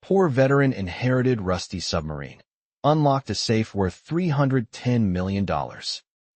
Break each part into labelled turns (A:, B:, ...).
A: Poor veteran inherited rusty submarine. Unlocked a safe worth $310 million.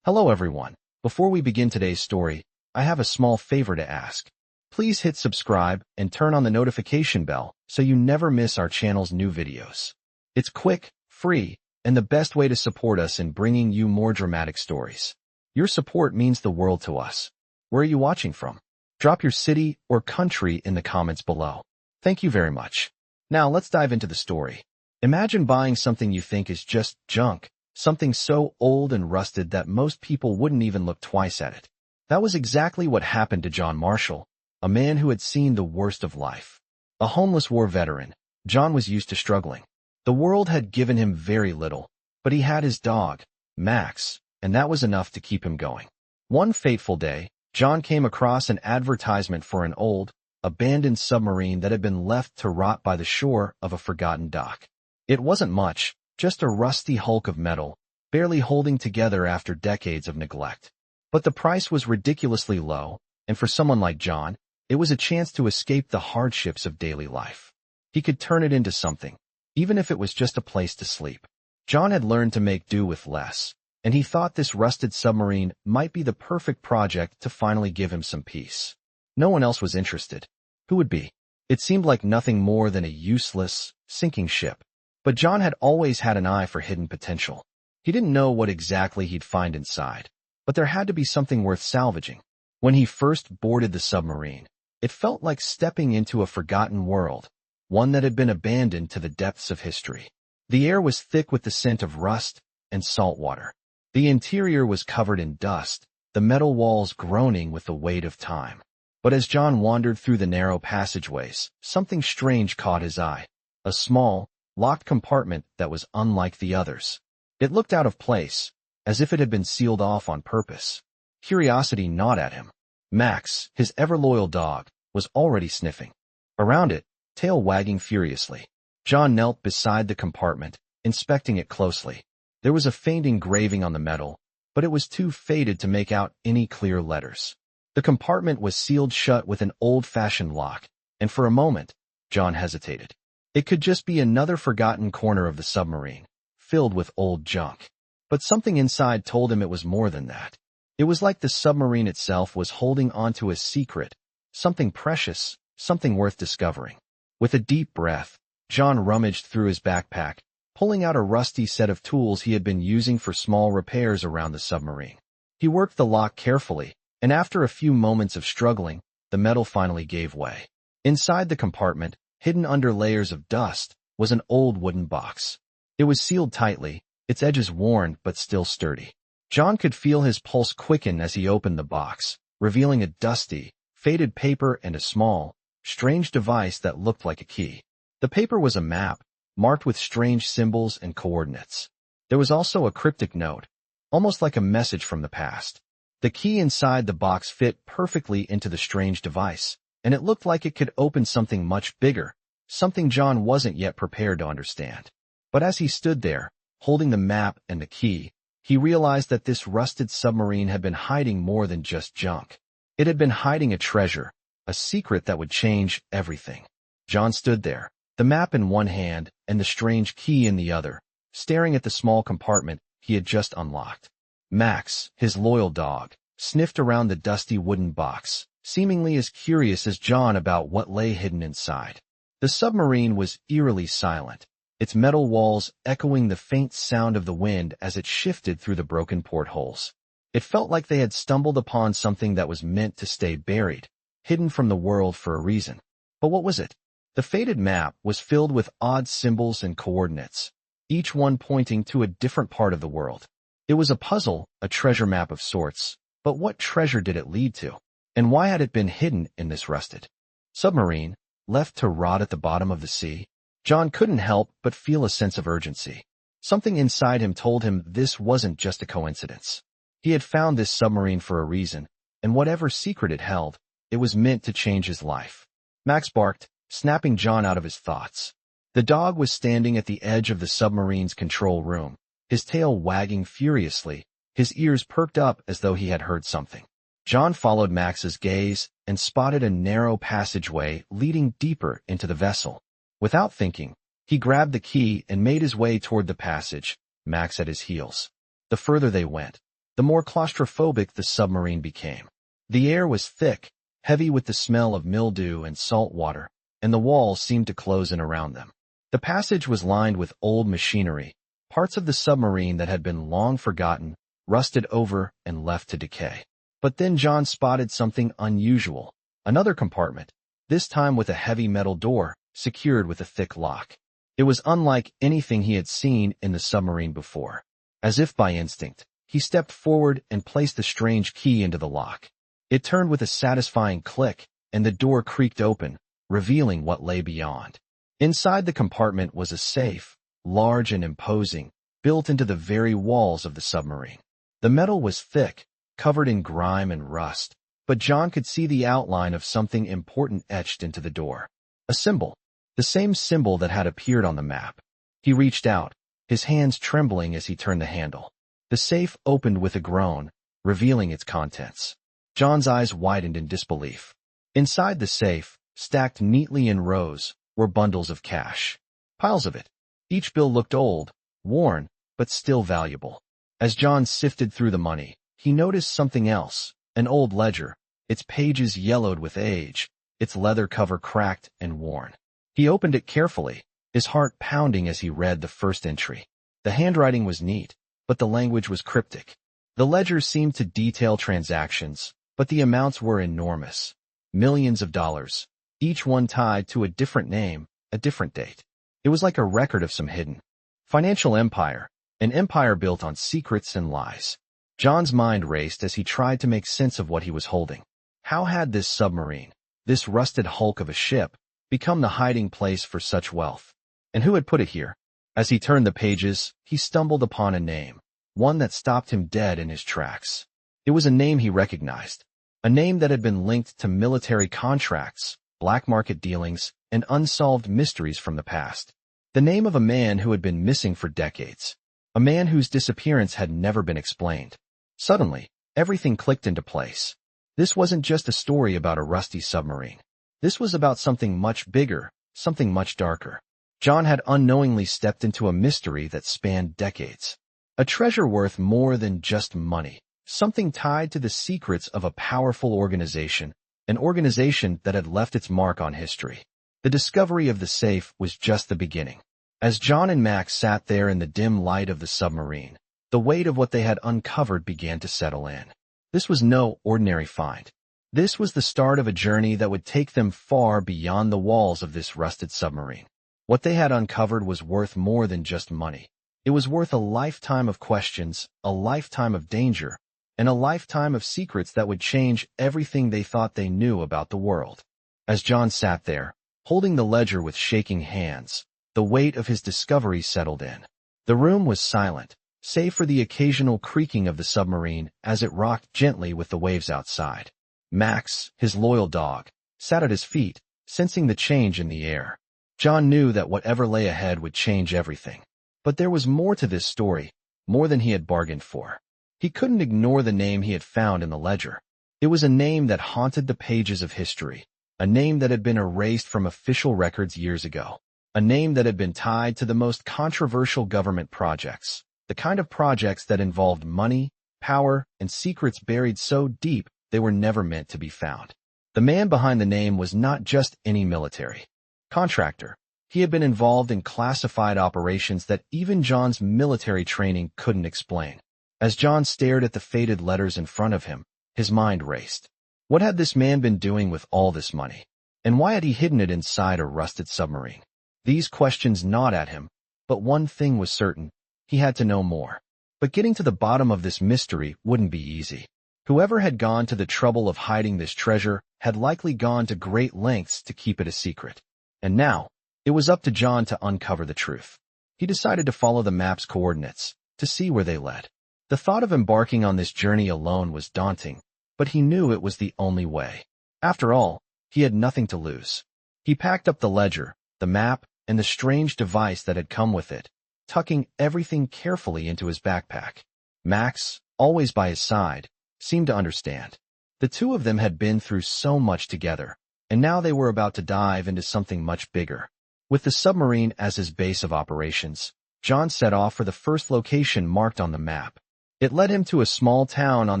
A: Hello everyone. Before we begin today's story, I have a small favor to ask. Please hit subscribe and turn on the notification bell so you never miss our channel's new videos. It's quick, free, and the best way to support us in bringing you more dramatic stories. Your support means the world to us. Where are you watching from? Drop your city or country in the comments below. Thank you very much. Now let's dive into the story. Imagine buying something you think is just junk, something so old and rusted that most people wouldn't even look twice at it. That was exactly what happened to John Marshall, a man who had seen the worst of life. A homeless war veteran, John was used to struggling. The world had given him very little, but he had his dog, Max, and that was enough to keep him going. One fateful day, John came across an advertisement for an old, abandoned submarine that had been left to rot by the shore of a forgotten dock. It wasn't much, just a rusty hulk of metal, barely holding together after decades of neglect. But the price was ridiculously low, and for someone like John, it was a chance to escape the hardships of daily life. He could turn it into something, even if it was just a place to sleep. John had learned to make do with less, and he thought this rusted submarine might be the perfect project to finally give him some peace. No one else was interested. Who would be? It seemed like nothing more than a useless, sinking ship. But John had always had an eye for hidden potential. He didn't know what exactly he'd find inside, but there had to be something worth salvaging. When he first boarded the submarine, it felt like stepping into a forgotten world, one that had been abandoned to the depths of history. The air was thick with the scent of rust and salt water. The interior was covered in dust, the metal walls groaning with the weight of time. But as John wandered through the narrow passageways, something strange caught his eye. A small, locked compartment that was unlike the others. It looked out of place, as if it had been sealed off on purpose. Curiosity gnawed at him. Max, his ever-loyal dog, was already sniffing. Around it, tail wagging furiously. John knelt beside the compartment, inspecting it closely. There was a faint engraving on the metal, but it was too faded to make out any clear letters. The compartment was sealed shut with an old-fashioned lock, and for a moment, John hesitated. It could just be another forgotten corner of the submarine, filled with old junk. But something inside told him it was more than that. It was like the submarine itself was holding onto a secret, something precious, something worth discovering. With a deep breath, John rummaged through his backpack, pulling out a rusty set of tools he had been using for small repairs around the submarine. He worked the lock carefully, and after a few moments of struggling, the metal finally gave way. Inside the compartment, hidden under layers of dust, was an old wooden box. It was sealed tightly, its edges worn but still sturdy. John could feel his pulse quicken as he opened the box, revealing a dusty, faded paper and a small, strange device that looked like a key. The paper was a map, marked with strange symbols and coordinates. There was also a cryptic note, almost like a message from the past. The key inside the box fit perfectly into the strange device, and it looked like it could open something much bigger, something John wasn't yet prepared to understand. But as he stood there, holding the map and the key, he realized that this rusted submarine had been hiding more than just junk. It had been hiding a treasure, a secret that would change everything. John stood there, the map in one hand and the strange key in the other, staring at the small compartment he had just unlocked. Max, his loyal dog, sniffed around the dusty wooden box, seemingly as curious as John about what lay hidden inside. The submarine was eerily silent, its metal walls echoing the faint sound of the wind as it shifted through the broken portholes. It felt like they had stumbled upon something that was meant to stay buried, hidden from the world for a reason. But what was it? The faded map was filled with odd symbols and coordinates, each one pointing to a different part of the world. It was a puzzle, a treasure map of sorts, but what treasure did it lead to? And why had it been hidden in this rusted submarine, left to rot at the bottom of the sea? John couldn't help but feel a sense of urgency. Something inside him told him this wasn't just a coincidence. He had found this submarine for a reason, and whatever secret it held, it was meant to change his life. Max barked, snapping John out of his thoughts. The dog was standing at the edge of the submarine's control room, his tail wagging furiously, his ears perked up as though he had heard something. John followed Max's gaze and spotted a narrow passageway leading deeper into the vessel. Without thinking, he grabbed the key and made his way toward the passage, Max at his heels. The further they went, the more claustrophobic the submarine became. The air was thick, heavy with the smell of mildew and salt water, and the walls seemed to close in around them. The passage was lined with old machinery, parts of the submarine that had been long forgotten, rusted over, and left to decay. But then John spotted something unusual. Another compartment, this time with a heavy metal door, secured with a thick lock. It was unlike anything he had seen in the submarine before. As if by instinct, he stepped forward and placed the strange key into the lock. It turned with a satisfying click, and the door creaked open, revealing what lay beyond. Inside the compartment was a safe, large and imposing, built into the very walls of the submarine. The metal was thick, covered in grime and rust, but John could see the outline of something important etched into the door. A symbol, the same symbol that had appeared on the map. He reached out, his hands trembling as he turned the handle. The safe opened with a groan, revealing its contents. John's eyes widened in disbelief. Inside the safe, stacked neatly in rows, were bundles of cash. Piles of it. Each bill looked old, worn, but still valuable. As John sifted through the money, he noticed something else, an old ledger, its pages yellowed with age, its leather cover cracked and worn. He opened it carefully, his heart pounding as he read the first entry. The handwriting was neat, but the language was cryptic. The ledger seemed to detail transactions, but the amounts were enormous. Millions of dollars, each one tied to a different name, a different date. It was like a record of some hidden financial empire, an empire built on secrets and lies. John's mind raced as he tried to make sense of what he was holding. How had this submarine, this rusted hulk of a ship, become the hiding place for such wealth? And who had put it here? As he turned the pages, he stumbled upon a name, one that stopped him dead in his tracks. It was a name he recognized, a name that had been linked to military contracts, black market dealings, and unsolved mysteries from the past. The name of a man who had been missing for decades, a man whose disappearance had never been explained. Suddenly, everything clicked into place. This wasn't just a story about a rusty submarine. This was about something much bigger, something much darker. John had unknowingly stepped into a mystery that spanned decades. A treasure worth more than just money, something tied to the secrets of a powerful organization, an organization that had left its mark on history. The discovery of the safe was just the beginning. As John and Max sat there in the dim light of the submarine, the weight of what they had uncovered began to settle in. This was no ordinary find. This was the start of a journey that would take them far beyond the walls of this rusted submarine. What they had uncovered was worth more than just money. It was worth a lifetime of questions, a lifetime of danger, and a lifetime of secrets that would change everything they thought they knew about the world. As John sat there, holding the ledger with shaking hands, the weight of his discovery settled in. The room was silent, save for the occasional creaking of the submarine as it rocked gently with the waves outside. Max, his loyal dog, sat at his feet, sensing the change in the air. John knew that whatever lay ahead would change everything. But there was more to this story, more than he had bargained for. He couldn't ignore the name he had found in the ledger. It was a name that haunted the pages of history, a name that had been erased from official records years ago, a name that had been tied to the most controversial government projects, the kind of projects that involved money, power, and secrets buried so deep they were never meant to be found. The man behind the name was not just any military contractor. He had been involved in classified operations that even John's military training couldn't explain. As John stared at the faded letters in front of him, his mind raced. What had this man been doing with all this money? And why had he hidden it inside a rusted submarine? These questions gnawed at him, but one thing was certain: he had to know more. But getting to the bottom of this mystery wouldn't be easy. Whoever had gone to the trouble of hiding this treasure had likely gone to great lengths to keep it a secret. And now, it was up to John to uncover the truth. He decided to follow the map's coordinates, to see where they led. The thought of embarking on this journey alone was daunting, but he knew it was the only way. After all, he had nothing to lose. He packed up the ledger, the map, and the strange device that had come with it, tucking everything carefully into his backpack. Max, always by his side, seemed to understand. The two of them had been through so much together, and now they were about to dive into something much bigger. With the submarine as his base of operations, John set off for the first location marked on the map. It led him to a small town on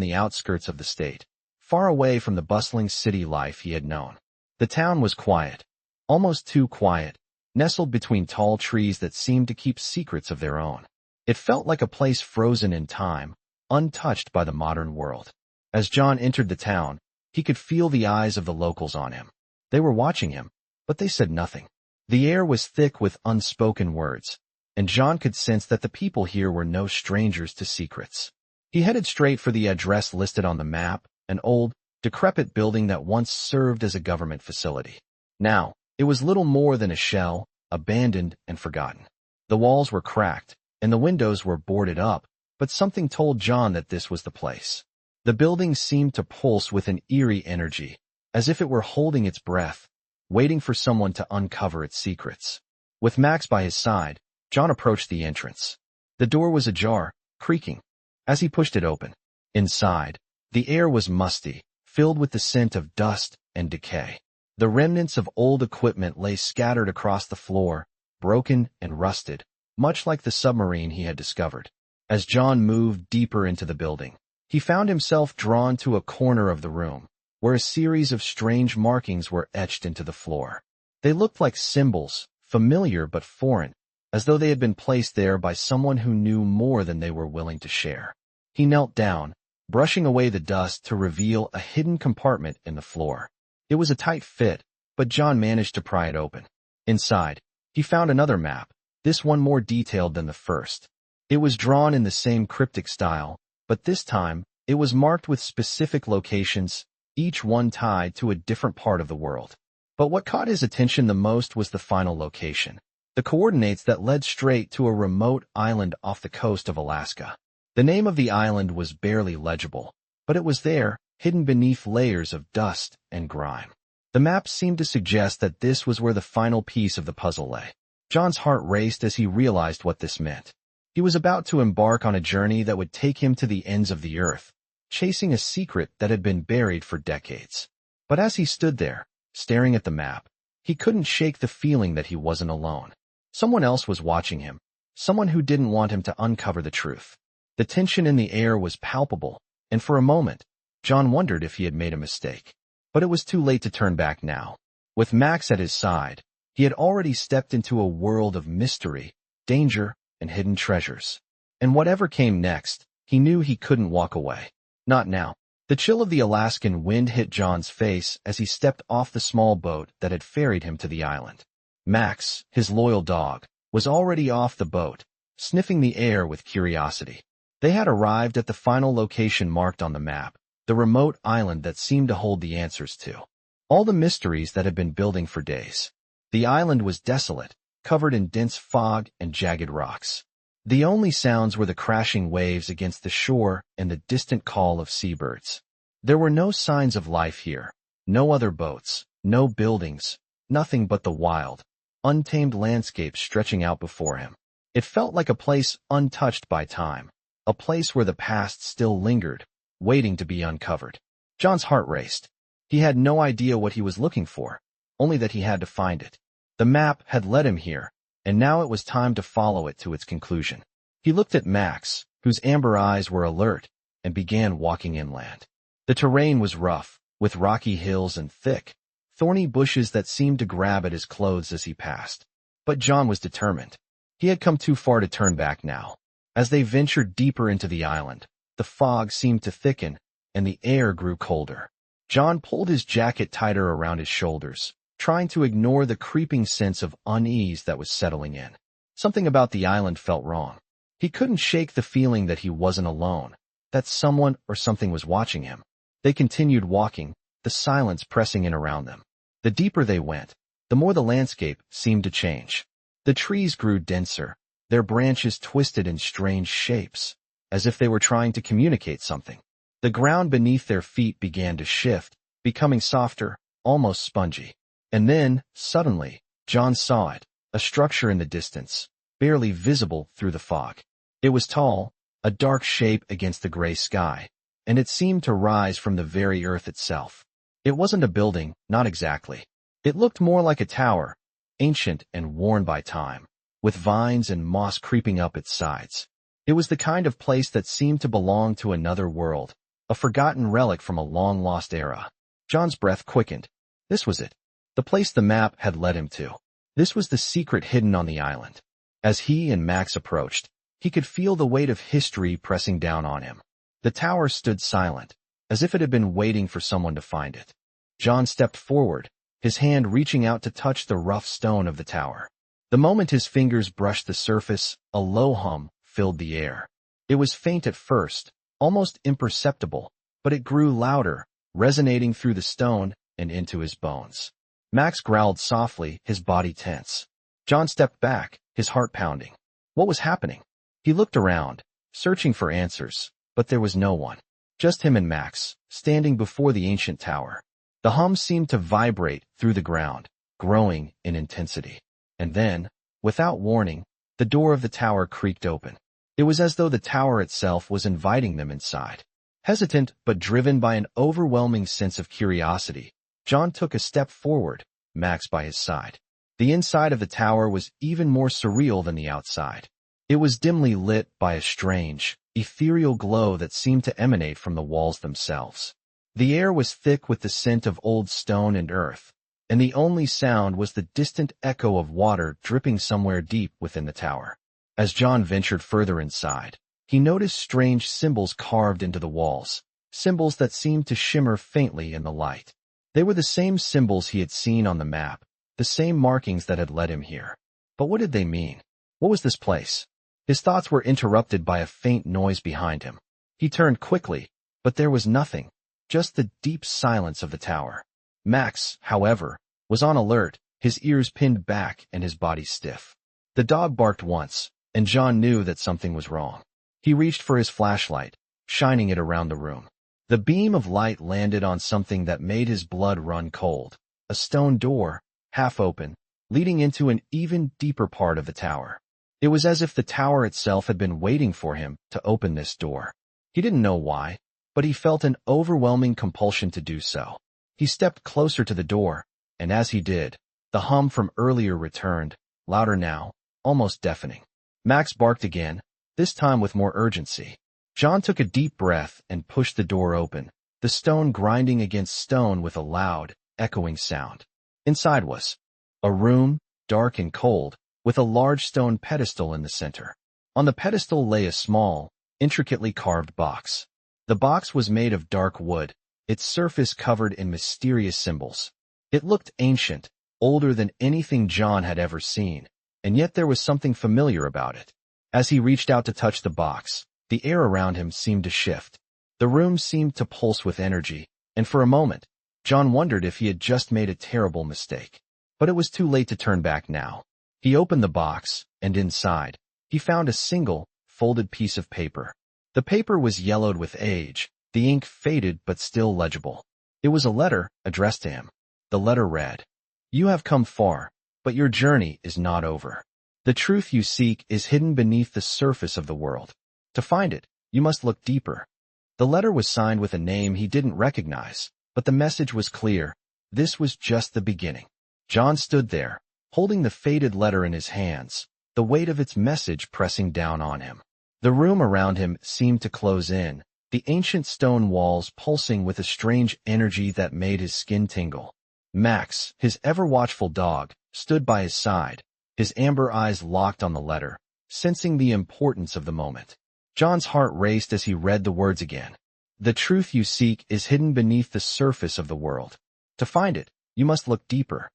A: the outskirts of the state, far away from the bustling city life he had known. The town was quiet, almost too quiet, nestled between tall trees that seemed to keep secrets of their own. It felt like a place frozen in time, untouched by the modern world. As John entered the town, he could feel the eyes of the locals on him. They were watching him, but they said nothing. The air was thick with unspoken words, and John could sense that the people here were no strangers to secrets. He headed straight for the address listed on the map, an old, decrepit building that once served as a government facility. Now, it was little more than a shell, abandoned and forgotten. The walls were cracked, and the windows were boarded up, but something told John that this was the place. The building seemed to pulse with an eerie energy, as if it were holding its breath, waiting for someone to uncover its secrets. With Max by his side, John approached the entrance. The door was ajar, creaking. As he pushed it open, inside, the air was musty, filled with the scent of dust and decay. The remnants of old equipment lay scattered across the floor, broken and rusted, much like the submarine he had discovered. As John moved deeper into the building, he found himself drawn to a corner of the room, where a series of strange markings were etched into the floor. They looked like symbols, familiar but foreign, as though they had been placed there by someone who knew more than they were willing to share. He knelt down, brushing away the dust to reveal a hidden compartment in the floor. It was a tight fit, but John managed to pry it open. Inside, he found another map, this one more detailed than the first. It was drawn in the same cryptic style, but this time, it was marked with specific locations, each one tied to a different part of the world. But what caught his attention the most was the final location, the coordinates that led straight to a remote island off the coast of Alaska. The name of the island was barely legible, but it was there, hidden beneath layers of dust and grime. The map seemed to suggest that this was where the final piece of the puzzle lay. John's heart raced as he realized what this meant. He was about to embark on a journey that would take him to the ends of the earth, chasing a secret that had been buried for decades. But as he stood there, staring at the map, he couldn't shake the feeling that he wasn't alone. Someone else was watching him, someone who didn't want him to uncover the truth. The tension in the air was palpable, and for a moment, John wondered if he had made a mistake. But it was too late to turn back now. With Max at his side, he had already stepped into a world of mystery, danger, and hidden treasures. And whatever came next, he knew he couldn't walk away. Not now. The chill of the Alaskan wind hit John's face as he stepped off the small boat that had ferried him to the island. Max, his loyal dog, was already off the boat, sniffing the air with curiosity. They had arrived at the final location marked on the map, the remote island that seemed to hold the answers to all the mysteries that had been building for days. The island was desolate, covered in dense fog and jagged rocks. The only sounds were the crashing waves against the shore and the distant call of seabirds. There were no signs of life here, no other boats, no buildings, nothing but the wild, untamed landscape stretching out before him. It felt like a place untouched by time, a place where the past still lingered, waiting to be uncovered. John's heart raced. He had no idea what he was looking for, only that he had to find it. The map had led him here, and now it was time to follow it to its conclusion. He looked at Max, whose amber eyes were alert, and began walking inland. The terrain was rough, with rocky hills and thick, thorny bushes that seemed to grab at his clothes as he passed. But John was determined. He had come too far to turn back now. As they ventured deeper into the island, the fog seemed to thicken, and the air grew colder. John pulled his jacket tighter around his shoulders, trying to ignore the creeping sense of unease that was settling in. Something about the island felt wrong. He couldn't shake the feeling that he wasn't alone, that someone or something was watching him. They continued walking, the silence pressing in around them. The deeper they went, the more the landscape seemed to change. The trees grew denser, their branches twisted in strange shapes, as if they were trying to communicate something. The ground beneath their feet began to shift, becoming softer, almost spongy. And then, suddenly, John saw it, a structure in the distance, barely visible through the fog. It was tall, a dark shape against the gray sky, and it seemed to rise from the very earth itself. It wasn't a building, not exactly. It looked more like a tower, ancient and worn by time, with vines and moss creeping up its sides. It was the kind of place that seemed to belong to another world, a forgotten relic from a long-lost era. John's breath quickened. This was it. The place the map had led him to. This was the secret hidden on the island. As he and Max approached, he could feel the weight of history pressing down on him. The tower stood silent, as if it had been waiting for someone to find it. John stepped forward, his hand reaching out to touch the rough stone of the tower. The moment his fingers brushed the surface, a low hum filled the air. It was faint at first, almost imperceptible, but it grew louder, resonating through the stone and into his bones. Max growled softly, his body tense. John stepped back, his heart pounding. What was happening? He looked around, searching for answers, but there was no one. Just him and Max, standing before the ancient tower. The hum seemed to vibrate through the ground, growing in intensity. And then, without warning, the door of the tower creaked open. It was as though the tower itself was inviting them inside. Hesitant but driven by an overwhelming sense of curiosity, John took a step forward, Max by his side. The inside of the tower was even more surreal than the outside. It was dimly lit by a strange, ethereal glow that seemed to emanate from the walls themselves. The air was thick with the scent of old stone and earth, and the only sound was the distant echo of water dripping somewhere deep within the tower. As John ventured further inside, he noticed strange symbols carved into the walls, symbols that seemed to shimmer faintly in the light. They were the same symbols he had seen on the map, the same markings that had led him here. But what did they mean? What was this place? His thoughts were interrupted by a faint noise behind him. He turned quickly, but there was nothing, just the deep silence of the tower. Max, however, was on alert, his ears pinned back and his body stiff. The dog barked once, and John knew that something was wrong. He reached for his flashlight, shining it around the room. The beam of light landed on something that made his blood run cold. A stone door, half open, leading into an even deeper part of the tower. It was as if the tower itself had been waiting for him to open this door. He didn't know why, but he felt an overwhelming compulsion to do so. He stepped closer to the door, and as he did, the hum from earlier returned, louder now, almost deafening. Max barked again, this time with more urgency. John took a deep breath and pushed the door open, the stone grinding against stone with a loud, echoing sound. Inside was a room, dark and cold, with a large stone pedestal in the center. On the pedestal lay a small, intricately carved box. The box was made of dark wood, its surface covered in mysterious symbols. It looked ancient, older than anything John had ever seen, and yet there was something familiar about it. As he reached out to touch the box, the air around him seemed to shift. The room seemed to pulse with energy, and for a moment, John wondered if he had just made a terrible mistake. But it was too late to turn back now. He opened the box, and inside, he found a single, folded piece of paper. The paper was yellowed with age, the ink faded but still legible. It was a letter addressed to him. The letter read, "You have come far, but your journey is not over. The truth you seek is hidden beneath the surface of the world. To find it, you must look deeper." The letter was signed with a name he didn't recognize, but the message was clear. This was just the beginning. John stood there, holding the faded letter in his hands, the weight of its message pressing down on him. The room around him seemed to close in, the ancient stone walls pulsing with a strange energy that made his skin tingle. Max, his ever-watchful dog, stood by his side, his amber eyes locked on the letter, sensing the importance of the moment. John's heart raced as he read the words again. The truth you seek is hidden beneath the surface of the world. To find it, you must look deeper.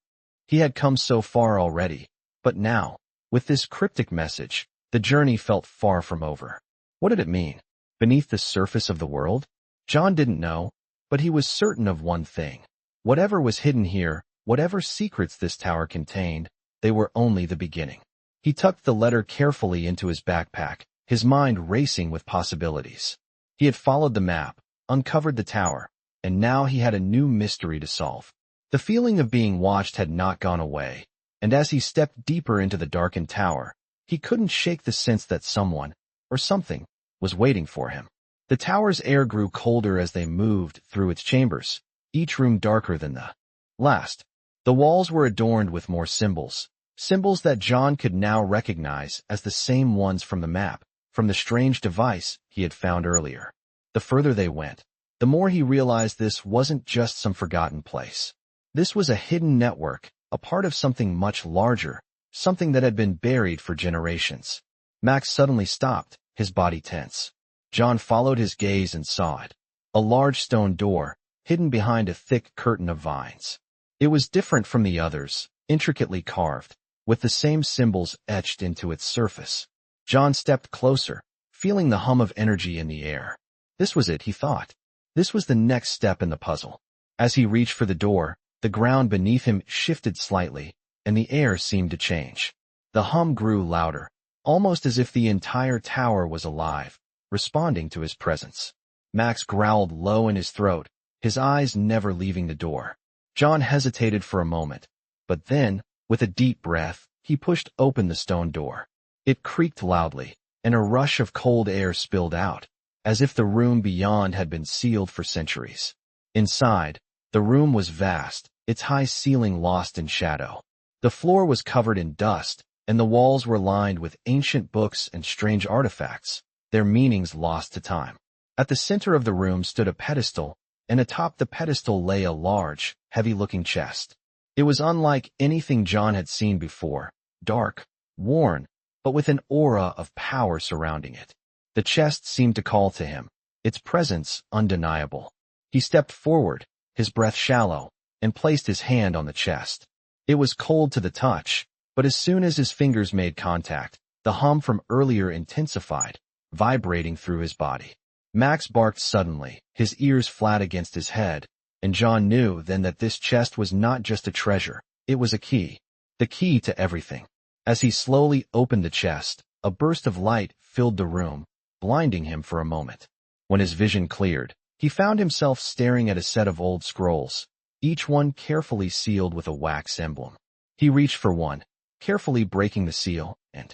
A: He had come so far already, but now, with this cryptic message, the journey felt far from over. What did it mean? Beneath the surface of the world? John didn't know, but he was certain of one thing. Whatever was hidden here, whatever secrets this tower contained, they were only the beginning. He tucked the letter carefully into his backpack, his mind racing with possibilities. He had followed the map, uncovered the tower, and now he had a new mystery to solve. The feeling of being watched had not gone away, and as he stepped deeper into the darkened tower, he couldn't shake the sense that someone, or something, was waiting for him. The tower's air grew colder as they moved through its chambers, each room darker than the last. The walls were adorned with more symbols, Symbols that John could now recognize as the same ones from the map, from the strange device he had found earlier. The further they went, the more he realized this wasn't just some forgotten place. This was a hidden network, a part of something much larger, something that had been buried for generations. Max suddenly stopped, his body tense. John followed his gaze and saw it. A large stone door, hidden behind a thick curtain of vines. It was different from the others, intricately carved, with the same symbols etched into its surface. John stepped closer, feeling the hum of energy in the air. This was it, he thought. This was the next step in the puzzle. As he reached for the door, the ground beneath him shifted slightly, and the air seemed to change. The hum grew louder, almost as if the entire tower was alive, responding to his presence. Max growled low in his throat, his eyes never leaving the door. John hesitated for a moment, but then, with a deep breath, he pushed open the stone door. It creaked loudly, and a rush of cold air spilled out, as if the room beyond had been sealed for centuries. Inside, the room was vast, its high ceiling lost in shadow. The floor was covered in dust, and the walls were lined with ancient books and strange artifacts, their meanings lost to time. At the center of the room stood a pedestal, and atop the pedestal lay a large, heavy-looking chest. It was unlike anything John had seen before, dark, worn, but with an aura of power surrounding it. The chest seemed to call to him, its presence undeniable. He stepped forward, his breath shallow, and placed his hand on the chest. It was cold to the touch, but as soon as his fingers made contact, the hum from earlier intensified, vibrating through his body. Max barked suddenly, his ears flat against his head, and John knew then that this chest was not just a treasure, it was a key. The key to everything. As he slowly opened the chest, a burst of light filled the room, blinding him for a moment. When his vision cleared, he found himself staring at a set of old scrolls, each one carefully sealed with a wax emblem. He reached for one, carefully breaking the seal, and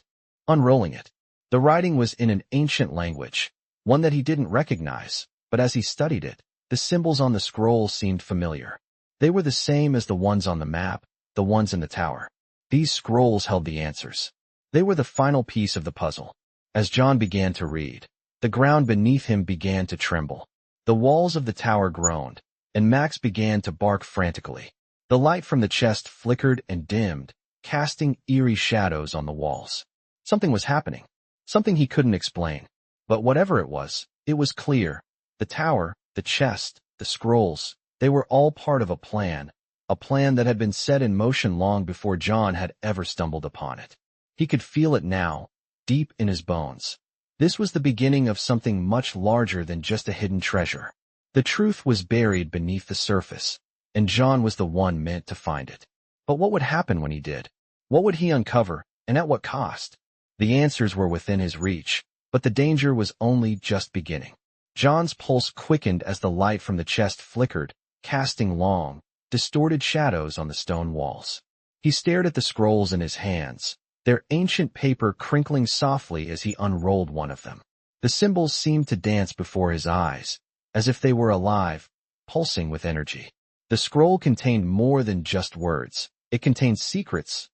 A: unrolling it. The writing was in an ancient language, one that he didn't recognize, but as he studied it, the symbols on the scroll seemed familiar. They were the same as the ones on the map, the ones in the tower. These scrolls held the answers. They were the final piece of the puzzle. As John began to read, the ground beneath him began to tremble. The walls of the tower groaned, and Max began to bark frantically. The light from the chest flickered and dimmed, casting eerie shadows on the walls. Something was happening, something he couldn't explain. But whatever it was clear. The tower, the chest, the scrolls, they were all part of a plan that had been set in motion long before John had ever stumbled upon it. He could feel it now, deep in his bones. This was the beginning of something much larger than just a hidden treasure. The truth was buried beneath the surface, and John was the one meant to find it. But what would happen when he did? What would he uncover, and at what cost? The answers were within his reach, but the danger was only just beginning. John's pulse quickened as the light from the chest flickered, casting long, distorted shadows on the stone walls. He stared at the scrolls in his hands, their ancient paper crinkling softly as he unrolled one of them. The symbols seemed to dance before his eyes, as if they were alive, pulsing with energy. The scroll contained more than just words. It contained secrets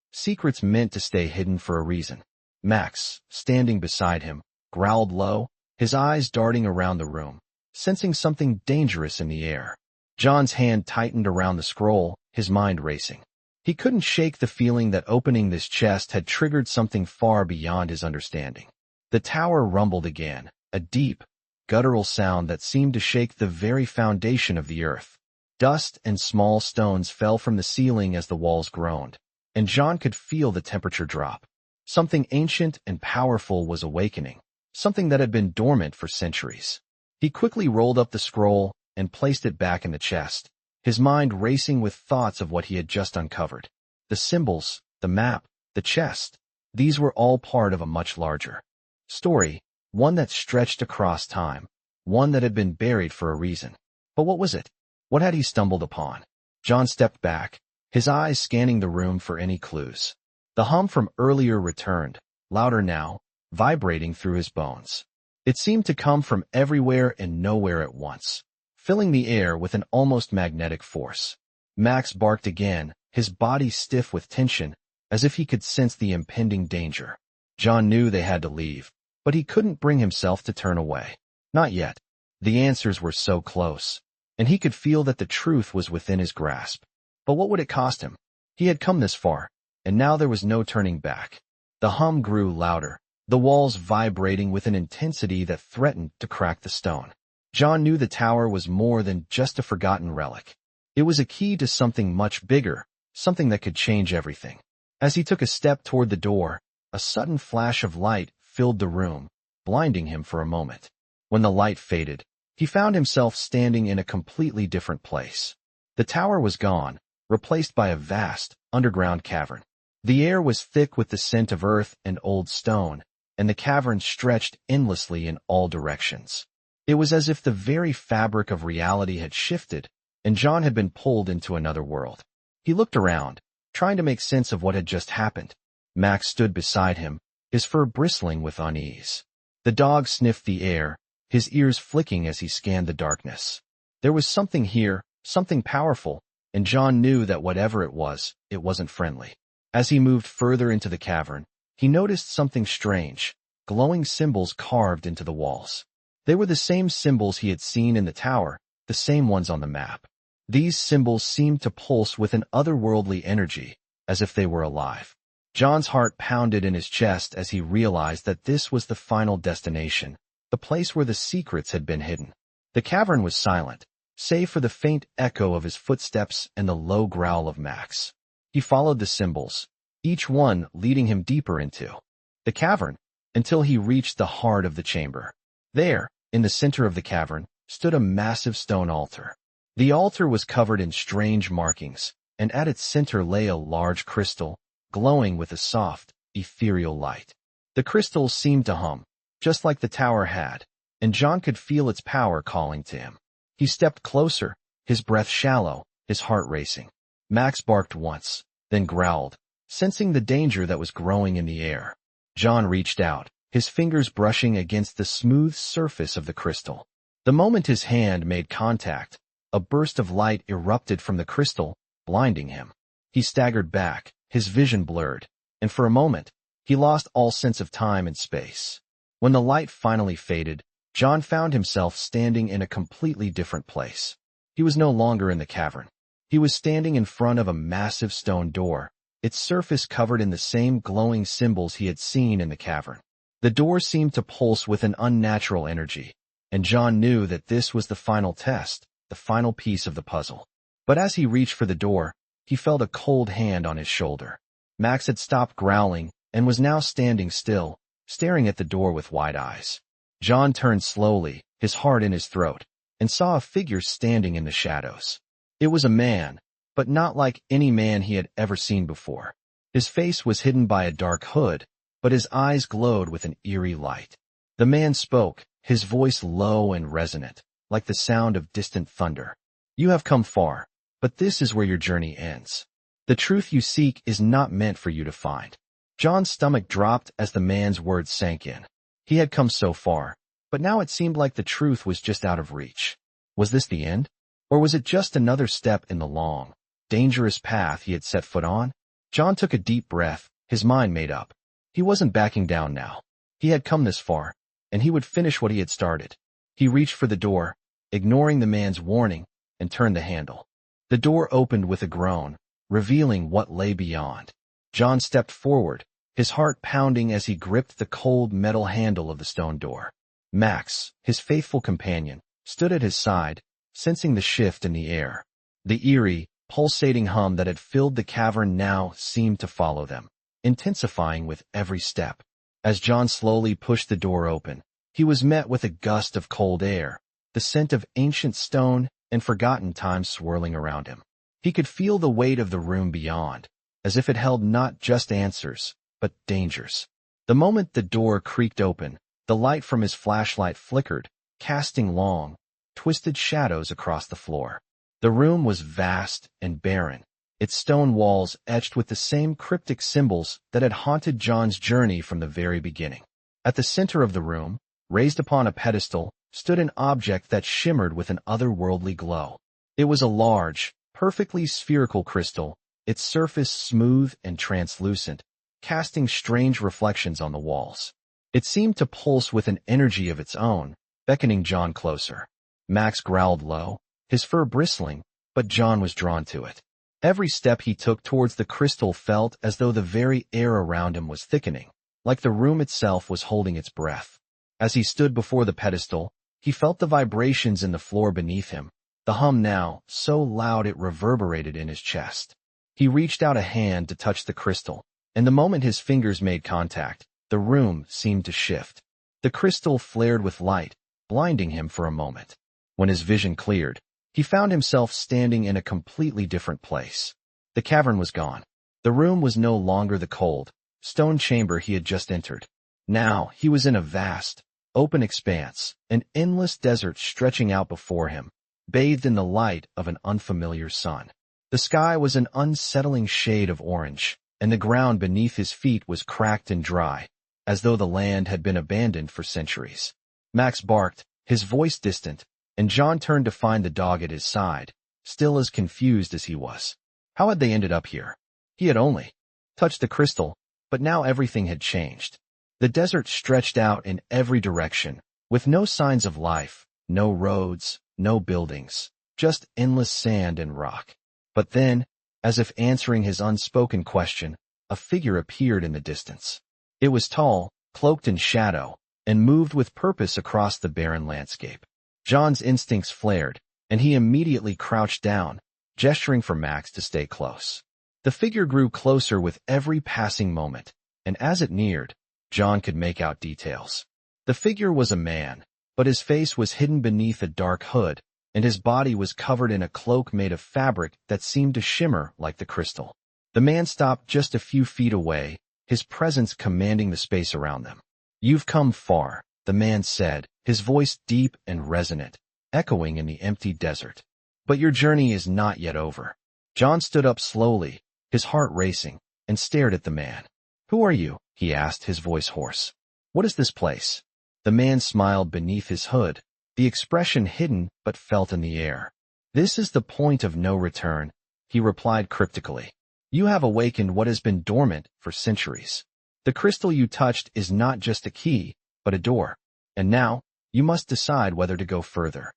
A: meant to stay hidden for a reason. Max, standing beside him, growled low, his eyes darting around the room, sensing something dangerous in the air. John's hand tightened around the scroll, his mind racing. He couldn't shake the feeling that opening this chest had triggered something far beyond his understanding. The tower rumbled again, a deep, guttural sound that seemed to shake the very foundation of the earth. Dust and small stones fell from the ceiling as the walls groaned, and John could feel the temperature drop. Something ancient and powerful was awakening, something that had been dormant for centuries. He quickly rolled up the scroll and placed it back in the chest, his mind racing with thoughts of what he had just uncovered. The symbols, the map, the chest, these were all part of a much larger story, one that stretched across time, one that had been buried for a reason. But what was it? What had he stumbled upon? John stepped back, his eyes scanning the room for any clues. The hum from earlier returned, louder now, vibrating through his bones. It seemed to come from everywhere and nowhere at once, filling the air with an almost magnetic force. Max barked again, his body stiff with tension, as if he could sense the impending danger. John knew they had to leave, but he couldn't bring himself to turn away. Not yet. The answers were so close, and he could feel that the truth was within his grasp. But what would it cost him? He had come this far, and now there was no turning back. The hum grew louder, the walls vibrating with an intensity that threatened to crack the stone. John knew the tower was more than just a forgotten relic. It was a key to something much bigger, something that could change everything. As he took a step toward the door, a sudden flash of light filled the room, blinding him for a moment. When the light faded, he found himself standing in a completely different place. The tower was gone, replaced by a vast, underground cavern. The air was thick with the scent of earth and old stone, and the cavern stretched endlessly in all directions. It was as if the very fabric of reality had shifted, and John had been pulled into another world. He looked around, trying to make sense of what had just happened. Max stood beside him, his fur bristling with unease. The dog sniffed the air, his ears flicking as he scanned the darkness. There was something here, something powerful, and John knew that whatever it wasn't friendly. As he moved further into the cavern, he noticed something strange, glowing symbols carved into the walls. They were the same symbols he had seen in the tower, the same ones on the map. These symbols seemed to pulse with an otherworldly energy, as if they were alive. John's heart pounded in his chest as he realized that this was the final destination, the place where the secrets had been hidden. The cavern was silent, save for the faint echo of his footsteps and the low growl of Max. He followed the symbols, each one leading him deeper into the cavern, until he reached the heart of the chamber. There, in the center of the cavern, stood a massive stone altar. The altar was covered in strange markings, and at its center lay a large crystal, glowing with a soft, ethereal light. The crystal seemed to hum, just like the tower had, and John could feel its power calling to him. He stepped closer, his breath shallow, his heart racing. Max barked once, then growled, sensing the danger that was growing in the air. John reached out, his fingers brushing against the smooth surface of the crystal. The moment his hand made contact, a burst of light erupted from the crystal, blinding him. He staggered back, his vision blurred, and for a moment, he lost all sense of time and space. When the light finally faded, John found himself standing in a completely different place. He was no longer in the cavern. He was standing in front of a massive stone door, its surface covered in the same glowing symbols he had seen in the cavern. The door seemed to pulse with an unnatural energy, and John knew that this was the final test, the final piece of the puzzle. But as he reached for the door, he felt a cold hand on his shoulder. Max had stopped growling and was now standing still, staring at the door with wide eyes. John turned slowly, his heart in his throat, and saw a figure standing in the shadows. It was a man, but not like any man he had ever seen before. His face was hidden by a dark hood, but his eyes glowed with an eerie light. The man spoke, his voice low and resonant, like the sound of distant thunder. "You have come far, but this is where your journey ends. The truth you seek is not meant for you to find." John's stomach dropped as the man's words sank in. He had come so far, but now it seemed like the truth was just out of reach. Was this the end? Or was it just another step in the long, dangerous path he had set foot on? John took a deep breath, his mind made up. He wasn't backing down now. He had come this far, and he would finish what he had started. He reached for the door, ignoring the man's warning, and turned the handle. The door opened with a groan, revealing what lay beyond. John stepped forward, his heart pounding as he gripped the cold metal handle of the stone door. Max, his faithful companion, stood at his side, sensing the shift in the air. The eerie, pulsating hum that had filled the cavern now seemed to follow them, intensifying with every step. As John slowly pushed the door open, he was met with a gust of cold air, the scent of ancient stone and forgotten time swirling around him. He could feel the weight of the room beyond, as if it held not just answers, but dangers. The moment the door creaked open, the light from his flashlight flickered, casting long, twisted shadows across the floor. The room was vast and barren, its stone walls etched with the same cryptic symbols that had haunted John's journey from the very beginning. At the center of the room, raised upon a pedestal, stood an object that shimmered with an otherworldly glow. It was a large, perfectly spherical crystal, its surface smooth and translucent, casting strange reflections on the walls. It seemed to pulse with an energy of its own, beckoning John closer. Max growled low, his fur bristling, but John was drawn to it. Every step he took towards the crystal felt as though the very air around him was thickening, like the room itself was holding its breath. As he stood before the pedestal, he felt the vibrations in the floor beneath him, the hum now so loud it reverberated in his chest. He reached out a hand to touch the crystal, and the moment his fingers made contact, the room seemed to shift. The crystal flared with light, blinding him for a moment. When his vision cleared, he found himself standing in a completely different place. The cavern was gone. The room was no longer the cold, stone chamber he had just entered. Now he was in a vast, open expanse, an endless desert stretching out before him, bathed in the light of an unfamiliar sun. The sky was an unsettling shade of orange, and the ground beneath his feet was cracked and dry, as though the land had been abandoned for centuries. Max barked, his voice distant, and John turned to find the dog at his side, still as confused as he was. How had they ended up here? He had only touched the crystal, but now everything had changed. The desert stretched out in every direction, with no signs of life, no roads, no buildings, just endless sand and rock. But then, as if answering his unspoken question, a figure appeared in the distance. It was tall, cloaked in shadow, and moved with purpose across the barren landscape. John's instincts flared, and he immediately crouched down, gesturing for Max to stay close. The figure grew closer with every passing moment, and as it neared, John could make out details. The figure was a man, but his face was hidden beneath a dark hood, and his body was covered in a cloak made of fabric that seemed to shimmer like the crystal. The man stopped just a few feet away, his presence commanding the space around them. "You've come far," the man said, his voice deep and resonant, echoing in the empty desert. "But your journey is not yet over." John stood up slowly, his heart racing, and stared at the man. "Who are you?" he asked, his voice hoarse. "What is this place?" The man smiled beneath his hood, the expression hidden but felt in the air. "This is the point of no return," he replied cryptically. "You have awakened what has been dormant for centuries. The crystal you touched is not just a key, but a door. And now, you must decide whether to go further."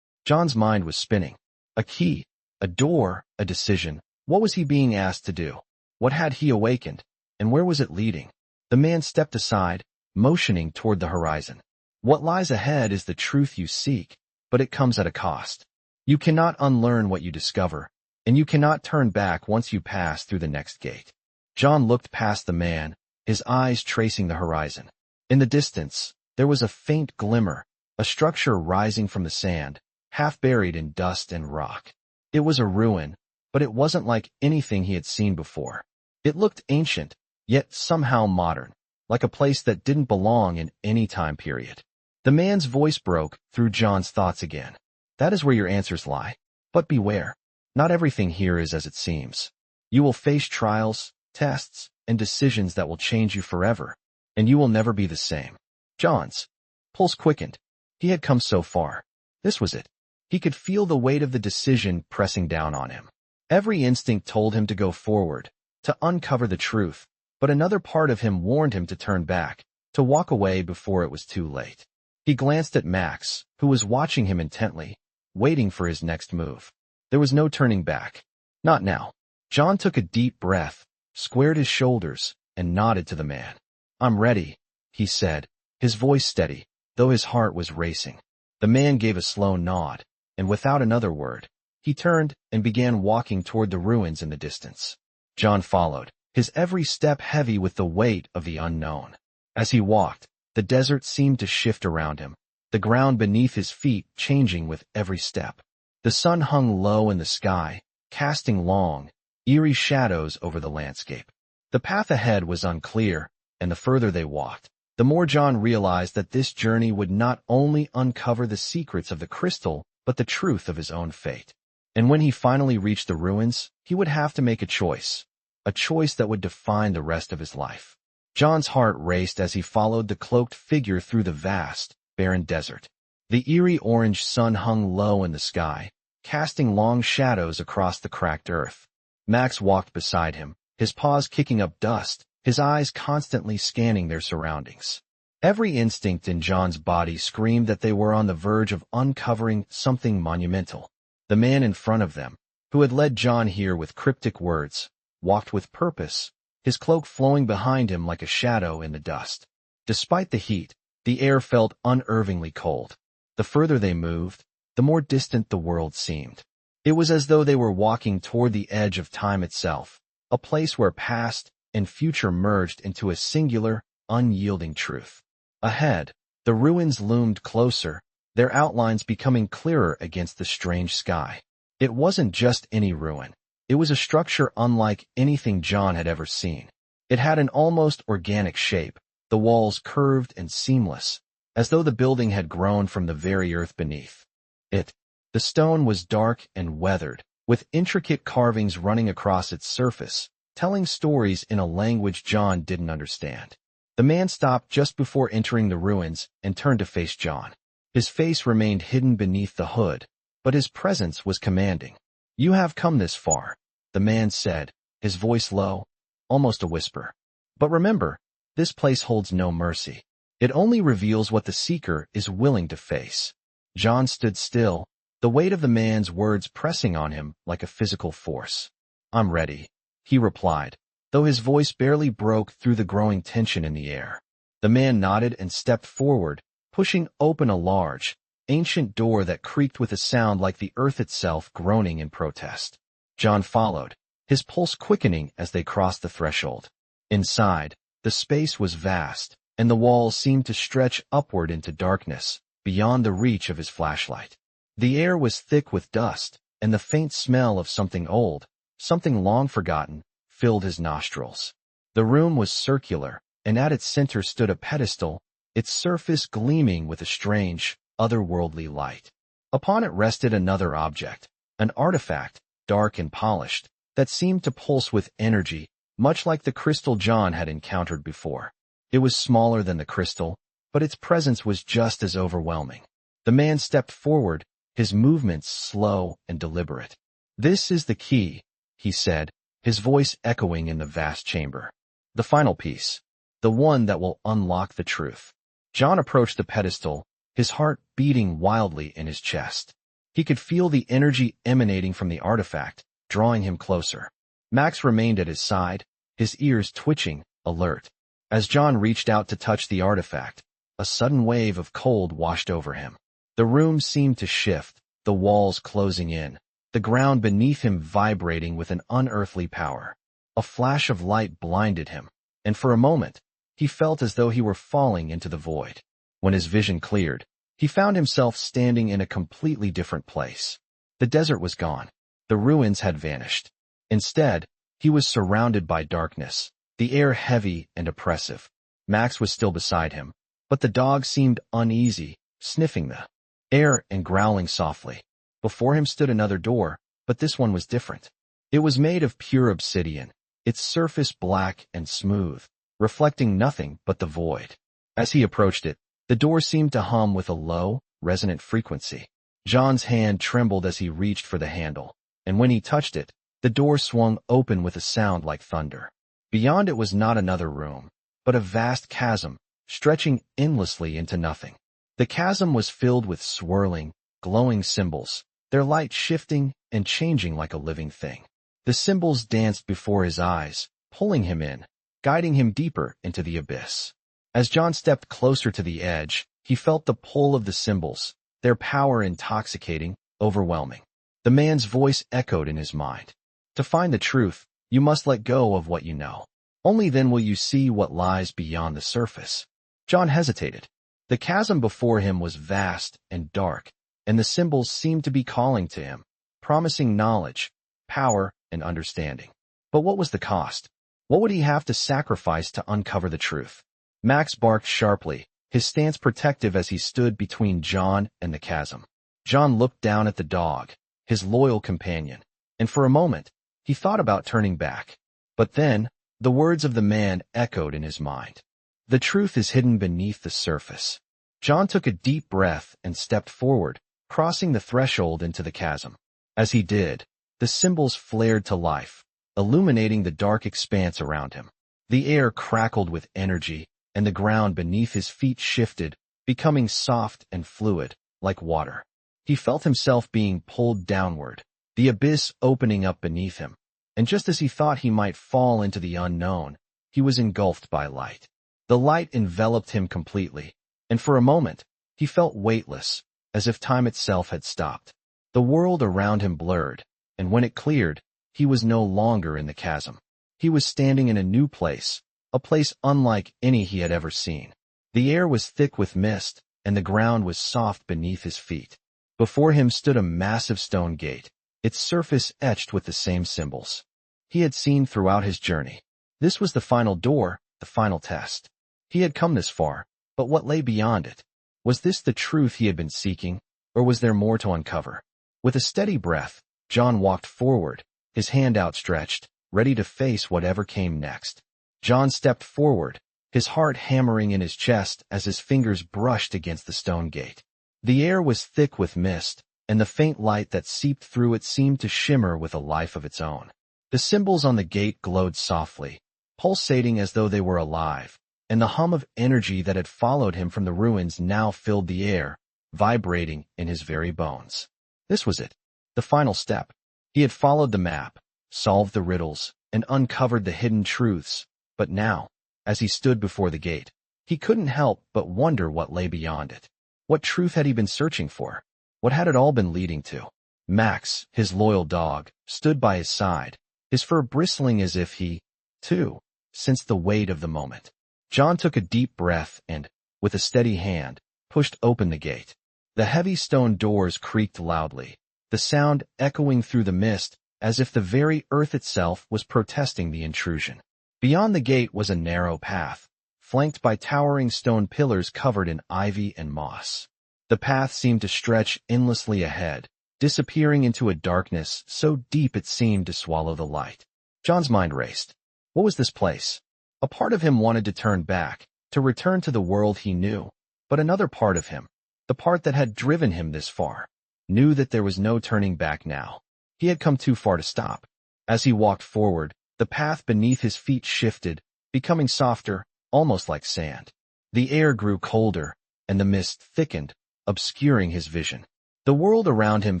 A: John's mind was spinning. A key, a door, a decision. What was he being asked to do? What had he awakened? And where was it leading? The man stepped aside, motioning toward the horizon. "What lies ahead is the truth you seek, but it comes at a cost. You cannot unlearn what you discover, and you cannot turn back once you pass through the next gate." John looked past the man, his eyes tracing the horizon. In the distance, there was a faint glimmer, a structure rising from the sand, half buried in dust and rock. It was a ruin, but it wasn't like anything he had seen before. It looked ancient, yet somehow modern, like a place that didn't belong in any time period. The man's voice broke through John's thoughts again. "That is where your answers lie. But beware. Not everything here is as it seems. You will face trials, tests, and decisions that will change you forever, and you will never be the same." John's pulse quickened. He had come so far. This was it. He could feel the weight of the decision pressing down on him. Every instinct told him to go forward, to uncover the truth, but another part of him warned him to turn back, to walk away before it was too late. He glanced at Max, who was watching him intently, waiting for his next move. There was no turning back. Not now. John took a deep breath, squared his shoulders, and nodded to the man. "I'm ready," he said, his voice steady, though his heart was racing. The man gave a slow nod, and without another word, he turned and began walking toward the ruins in the distance. John followed, his every step heavy with the weight of the unknown. As he walked, the desert seemed to shift around him, the ground beneath his feet changing with every step. The sun hung low in the sky, casting long, eerie shadows over the landscape. The path ahead was unclear, and the further they walked, the more John realized that this journey would not only uncover the secrets of the crystal, but the truth of his own fate. And when he finally reached the ruins, he would have to make a choice that would define the rest of his life. John's heart raced as he followed the cloaked figure through the vast, barren desert. The eerie orange sun hung low in the sky, casting long shadows across the cracked earth. Max walked beside him, his paws kicking up dust, his eyes constantly scanning their surroundings. Every instinct in John's body screamed that they were on the verge of uncovering something monumental. The man in front of them, who had led John here with cryptic words, walked with purpose, his cloak flowing behind him like a shadow in the dust. Despite the heat, the air felt unnervingly cold. The further they moved, the more distant the world seemed. It was as though they were walking toward the edge of time itself, a place where past and future merged into a singular, unyielding truth. Ahead, the ruins loomed closer, their outlines becoming clearer against the strange sky. It wasn't just any ruin. It was a structure unlike anything John had ever seen. It had an almost organic shape, the walls curved and seamless, as though the building had grown from the very earth beneath it. The stone was dark and weathered, with intricate carvings running across its surface, telling stories in a language John didn't understand. The man stopped just before entering the ruins and turned to face John. His face remained hidden beneath the hood, but his presence was commanding. "You have come this far," the man said, his voice low, almost a whisper. "But remember, this place holds no mercy. It only reveals what the seeker is willing to face." John stood still, the weight of the man's words pressing on him like a physical force. "I'm ready," he replied, though his voice barely broke through the growing tension in the air. The man nodded and stepped forward, pushing open a large, ancient door that creaked with a sound like the earth itself groaning in protest. John followed, his pulse quickening as they crossed the threshold. Inside, the space was vast, and the walls seemed to stretch upward into darkness, beyond the reach of his flashlight. The air was thick with dust, and the faint smell of something old, something long forgotten, filled his nostrils. The room was circular, and at its center stood a pedestal, its surface gleaming with a strange, otherworldly light. Upon it rested another object, an artifact, dark and polished, that seemed to pulse with energy, much like the crystal John had encountered before. It was smaller than the crystal, but its presence was just as overwhelming. The man stepped forward, his movements slow and deliberate. "This is the key," he said, his voice echoing in the vast chamber. "The final piece, the one that will unlock the truth." John approached the pedestal, his heart beating wildly in his chest. He could feel the energy emanating from the artifact, drawing him closer. Max remained at his side, his ears twitching, alert. As John reached out to touch the artifact, a sudden wave of cold washed over him. The room seemed to shift, the walls closing in, the ground beneath him vibrating with an unearthly power. A flash of light blinded him, and for a moment, he felt as though he were falling into the void. When his vision cleared, he found himself standing in a completely different place. The desert was gone. The ruins had vanished. Instead, he was surrounded by darkness, the air heavy and oppressive. Max was still beside him, but the dog seemed uneasy, sniffing the air and growling softly. Before him stood another door, but this one was different. It was made of pure obsidian, its surface black and smooth, reflecting nothing but the void. As he approached it, the door seemed to hum with a low, resonant frequency. John's hand trembled as he reached for the handle, and when he touched it, the door swung open with a sound like thunder. Beyond it was not another room, but a vast chasm, stretching endlessly into nothing. The chasm was filled with swirling, glowing symbols, their light shifting and changing like a living thing. The symbols danced before his eyes, pulling him in, guiding him deeper into the abyss. As John stepped closer to the edge, he felt the pull of the symbols, their power intoxicating, overwhelming. The man's voice echoed in his mind. "To find the truth, you must let go of what you know. Only then will you see what lies beyond the surface." John hesitated. The chasm before him was vast and dark, and the symbols seemed to be calling to him, promising knowledge, power, and understanding. But what was the cost? What would he have to sacrifice to uncover the truth? Max barked sharply, his stance protective as he stood between John and the chasm. John looked down at the dog, his loyal companion, and for a moment, he thought about turning back. But then, the words of the man echoed in his mind. "The truth is hidden beneath the surface." John took a deep breath and stepped forward, crossing the threshold into the chasm. As he did, the symbols flared to life, illuminating the dark expanse around him. The air crackled with energy, and the ground beneath his feet shifted, becoming soft and fluid, like water. He felt himself being pulled downward, the abyss opening up beneath him. And just as he thought he might fall into the unknown, he was engulfed by light. The light enveloped him completely, and for a moment, he felt weightless, as if time itself had stopped. The world around him blurred, and when it cleared, he was no longer in the chasm. He was standing in a new place, a place unlike any he had ever seen. The air was thick with mist, and the ground was soft beneath his feet. Before him stood a massive stone gate, its surface etched with the same symbols he had seen throughout his journey. This was the final door, the final test. He had come this far, but what lay beyond it? Was this the truth he had been seeking, or was there more to uncover? With a steady breath, John walked forward, his hand outstretched, ready to face whatever came next. John stepped forward, his heart hammering in his chest as his fingers brushed against the stone gate. The air was thick with mist, and the faint light that seeped through it seemed to shimmer with a life of its own. The symbols on the gate glowed softly, pulsating as though they were alive, and the hum of energy that had followed him from the ruins now filled the air, vibrating in his very bones. This was it, the final step. He had followed the map, solved the riddles, and uncovered the hidden truths, but now, as he stood before the gate, he couldn't help but wonder what lay beyond it. What truth had he been searching for? What had it all been leading to? Max, his loyal dog, stood by his side, his fur bristling as if he, too, sensed the weight of the moment. John took a deep breath and, with a steady hand, pushed open the gate. The heavy stone doors creaked loudly, the sound echoing through the mist as if the very earth itself was protesting the intrusion. Beyond the gate was a narrow path, flanked by towering stone pillars covered in ivy and moss. The path seemed to stretch endlessly ahead, disappearing into a darkness so deep it seemed to swallow the light. John's mind raced. What was this place? A part of him wanted to turn back, to return to the world he knew, but another part of him, the part that had driven him this far, knew that there was no turning back now. He had come too far to stop. As he walked forward, the path beneath his feet shifted, becoming softer, almost like sand. The air grew colder, and the mist thickened, obscuring his vision. The world around him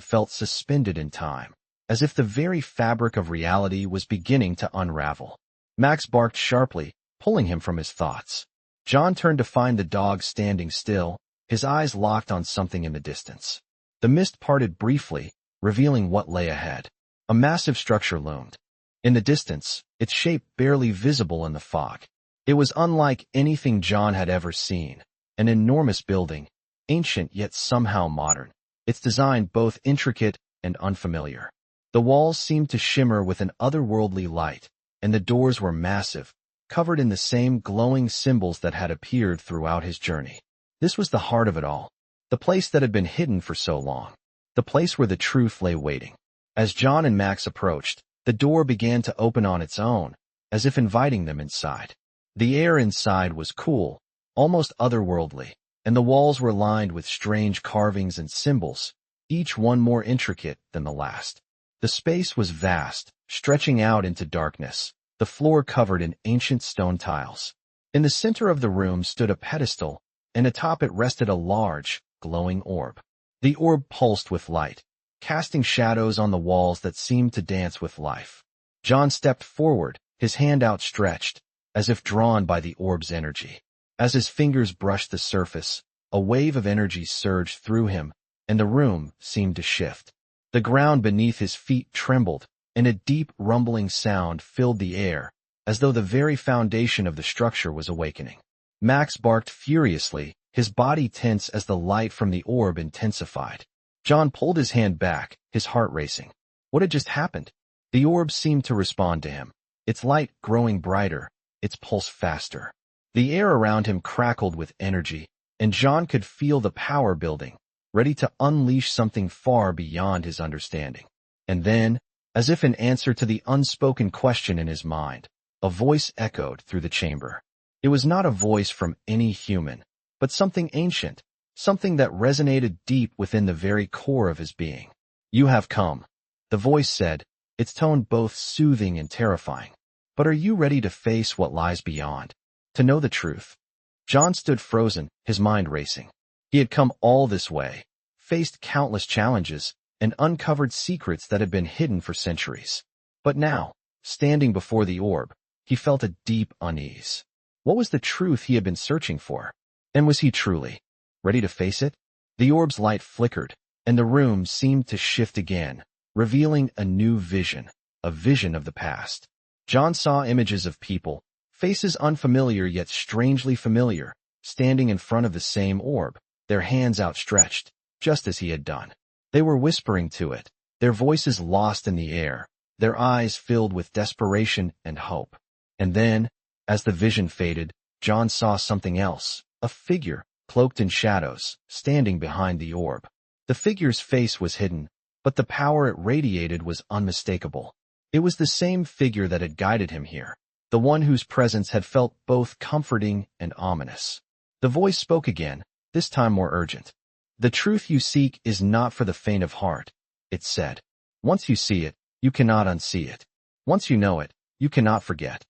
A: felt suspended in time, as if the very fabric of reality was beginning to unravel. Max barked sharply, pulling him from his thoughts. John turned to find the dog standing still, his eyes locked on something in the distance. The mist parted briefly, revealing what lay ahead. A massive structure loomed. In the distance, its shape barely visible in the fog. It was unlike anything John had ever seen, an enormous building, ancient yet somehow modern, its design both intricate and unfamiliar. The walls seemed to shimmer with an otherworldly light, and the doors were massive, covered in the same glowing symbols that had appeared throughout his journey. This was the heart of it all, the place that had been hidden for so long, the place where the truth lay waiting. As John and Max approached, the door began to open on its own, as if inviting them inside. The air inside was cool, almost otherworldly, and the walls were lined with strange carvings and symbols, each one more intricate than the last. The space was vast, stretching out into darkness, the floor covered in ancient stone tiles. In the center of the room stood a pedestal, and atop it rested a large, glowing orb. The orb pulsed with light, casting shadows on the walls that seemed to dance with life. John stepped forward, his hand outstretched, as if drawn by the orb's energy. As his fingers brushed the surface, a wave of energy surged through him, and the room seemed to shift. The ground beneath his feet trembled, and a deep rumbling sound filled the air, as though the very foundation of the structure was awakening. Max barked furiously, his body tense as the light from the orb intensified. John pulled his hand back, his heart racing. What had just happened? The orb seemed to respond to him, its light growing brighter, its pulse faster. The air around him crackled with energy, and John could feel the power building, ready to unleash something far beyond his understanding. And then, as if in answer to the unspoken question in his mind, a voice echoed through the chamber. It was not a voice from any human, but something ancient, something that resonated deep within the very core of his being. "You have come," the voice said, its tone both soothing and terrifying. But are you ready to face what lies beyond? To know the truth? John stood frozen, his mind racing. He had come all this way, faced countless challenges, and uncovered secrets that had been hidden for centuries. But now, standing before the orb, he felt a deep unease. What was the truth he had been searching for? And was he truly ready to face it? The orb's light flickered, and the room seemed to shift again, revealing a new vision, a vision of the past. John saw images of people, faces unfamiliar yet strangely familiar, standing in front of the same orb, their hands outstretched, just as he had done. They were whispering to it, their voices lost in the air, their eyes filled with desperation and hope. And then, as the vision faded, John saw something else, a figure, cloaked in shadows, standing behind the orb. The figure's face was hidden, but the power it radiated was unmistakable. It was the same figure that had guided him here, the one whose presence had felt both comforting and ominous. The voice spoke again, this time more urgent. The truth you seek is not for the faint of heart, it said. Once you see it, you cannot unsee it. Once you know it, you cannot forget.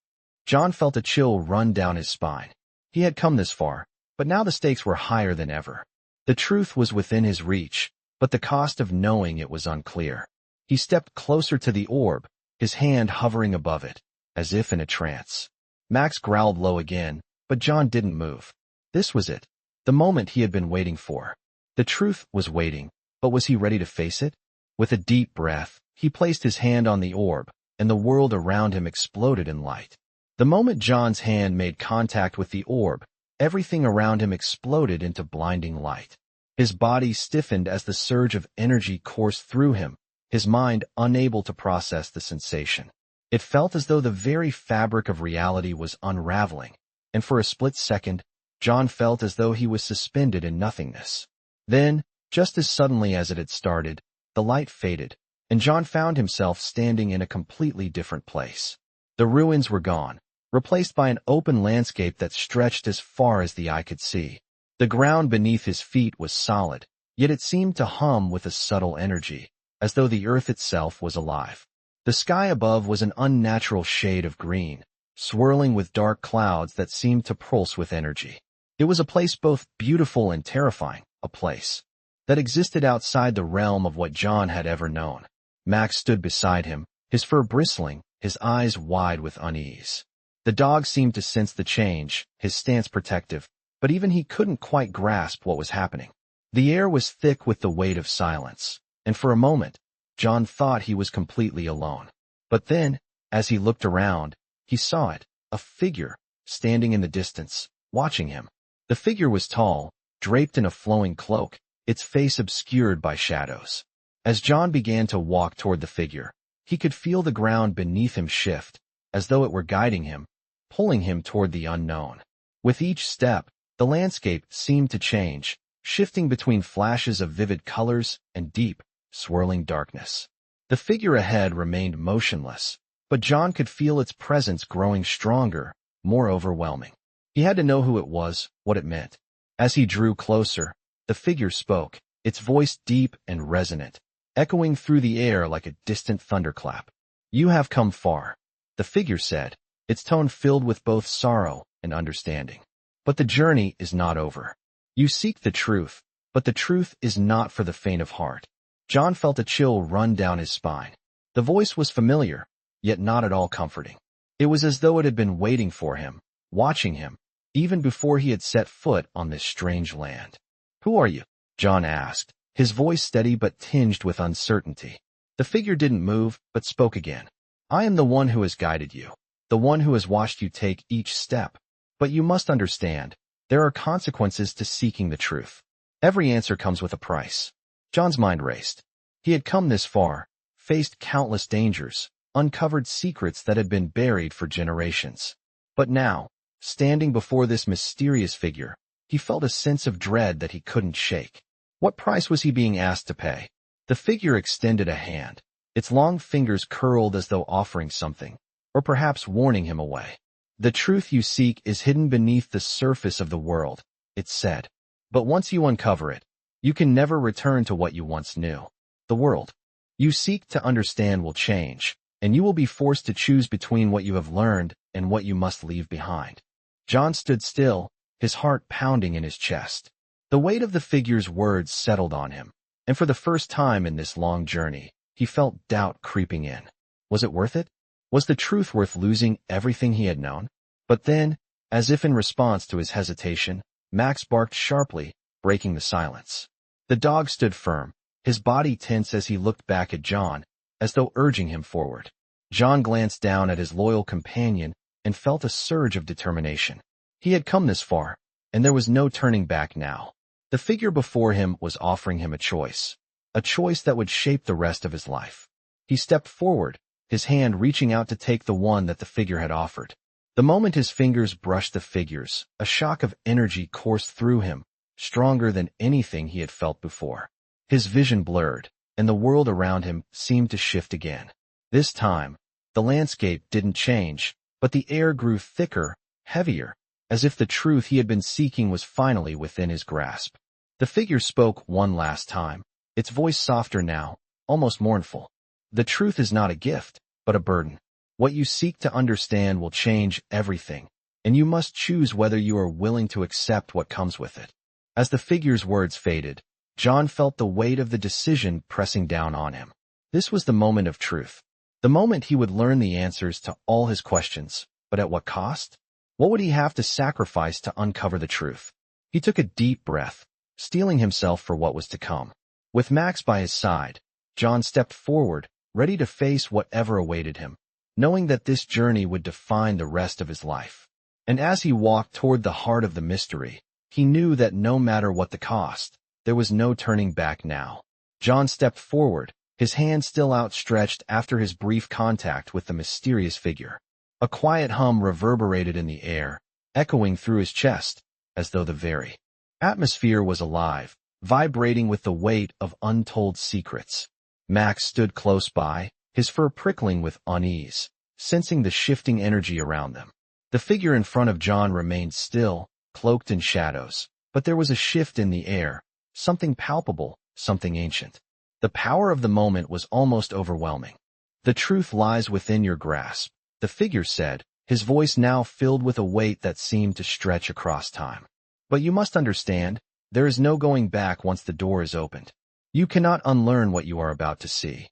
A: John felt a chill run down his spine. He had come this far, but now the stakes were higher than ever. The truth was within his reach, but the cost of knowing it was unclear. He stepped closer to the orb, his hand hovering above it, as if in a trance. Max growled low again, but John didn't move. This was it, the moment he had been waiting for. The truth was waiting, but was he ready to face it? With a deep breath, he placed his hand on the orb, and the world around him exploded in light. The moment John's hand made contact with the orb, everything around him exploded into blinding light. His body stiffened as the surge of energy coursed through him, his mind unable to process the sensation. It felt as though the very fabric of reality was unraveling, and for a split second, John felt as though he was suspended in nothingness. Then, just as suddenly as it had started, the light faded, and John found himself standing in a completely different place. The ruins were gone, replaced by an open landscape that stretched as far as the eye could see. The ground beneath his feet was solid, yet it seemed to hum with a subtle energy, as though the earth itself was alive. The sky above was an unnatural shade of green, swirling with dark clouds that seemed to pulse with energy. It was a place both beautiful and terrifying, a place that existed outside the realm of what John had ever known. Max stood beside him, his fur bristling, his eyes wide with unease. The dog seemed to sense the change, his stance protective, but even he couldn't quite grasp what was happening. The air was thick with the weight of silence, and for a moment, John thought he was completely alone. But then, as he looked around, he saw it, a figure, standing in the distance, watching him. The figure was tall, draped in a flowing cloak, its face obscured by shadows. As John began to walk toward the figure, he could feel the ground beneath him shift, as though it were guiding him, pulling him toward the unknown. With each step, the landscape seemed to change, shifting between flashes of vivid colors and deep, swirling darkness. The figure ahead remained motionless, but John could feel its presence growing stronger, more overwhelming. He had to know who it was, what it meant. As he drew closer, the figure spoke, its voice deep and resonant, echoing through the air like a distant thunderclap. "You have come far," the figure said, its tone filled with both sorrow and understanding. "But the journey is not over. You seek the truth, but the truth is not for the faint of heart." John felt a chill run down his spine. The voice was familiar, yet not at all comforting. It was as though it had been waiting for him, watching him, even before he had set foot on this strange land. "Who are you?" John asked, his voice steady but tinged with uncertainty. The figure didn't move, but spoke again. "I am the one who has guided you, the one who has watched you take each step. But you must understand, there are consequences to seeking the truth. Every answer comes with a price." John's mind raced. He had come this far, faced countless dangers, uncovered secrets that had been buried for generations. But now, standing before this mysterious figure, he felt a sense of dread that he couldn't shake. What price was he being asked to pay? The figure extended a hand, its long fingers curled as though offering something, or perhaps warning him away. "The truth you seek is hidden beneath the surface of the world," it said. "But once you uncover it, you can never return to what you once knew." The world. You seek to understand will change, and you will be forced to choose between what you have learned and what you must leave behind. John stood still, his heart pounding in his chest. The weight of the figure's words settled on him, and for the first time in this long journey, he felt doubt creeping in. Was it worth it? Was the truth worth losing everything he had known? But then, as if in response to his hesitation, Max barked sharply, breaking the silence. The dog stood firm, his body tense as he looked back at John, as though urging him forward. John glanced down at his loyal companion and felt a surge of determination. He had come this far, and there was no turning back now. The figure before him was offering him a choice that would shape the rest of his life. He stepped forward, his hand reaching out to take the one that the figure had offered. The moment his fingers brushed the figure's, a shock of energy coursed through him, stronger than anything he had felt before. His vision blurred, and the world around him seemed to shift again. This time, the landscape didn't change, but the air grew thicker, heavier, as if the truth he had been seeking was finally within his grasp. The figure spoke one last time, its voice softer now, almost mournful. The truth is not a gift, but a burden. What you seek to understand will change everything, and you must choose whether you are willing to accept what comes with it. As the figure's words faded, John felt the weight of the decision pressing down on him. This was the moment of truth. The moment he would learn the answers to all his questions, but at what cost? What would he have to sacrifice to uncover the truth? He took a deep breath, steeling himself for what was to come. With Max by his side, John stepped forward, ready to face whatever awaited him, knowing that this journey would define the rest of his life. And as he walked toward the heart of the mystery, he knew that no matter what the cost, there was no turning back now. John stepped forward, his hand still outstretched after his brief contact with the mysterious figure. A quiet hum reverberated in the air, echoing through his chest, as though the very atmosphere was alive, vibrating with the weight of untold secrets. Max stood close by, his fur prickling with unease, sensing the shifting energy around them. The figure in front of John remained still, cloaked in shadows, but there was a shift in the air, something palpable, something ancient. The power of the moment was almost overwhelming. The truth lies within your grasp, the figure said, his voice now filled with a weight that seemed to stretch across time. But you must understand, there is no going back once the door is opened. You cannot unlearn what you are about to see.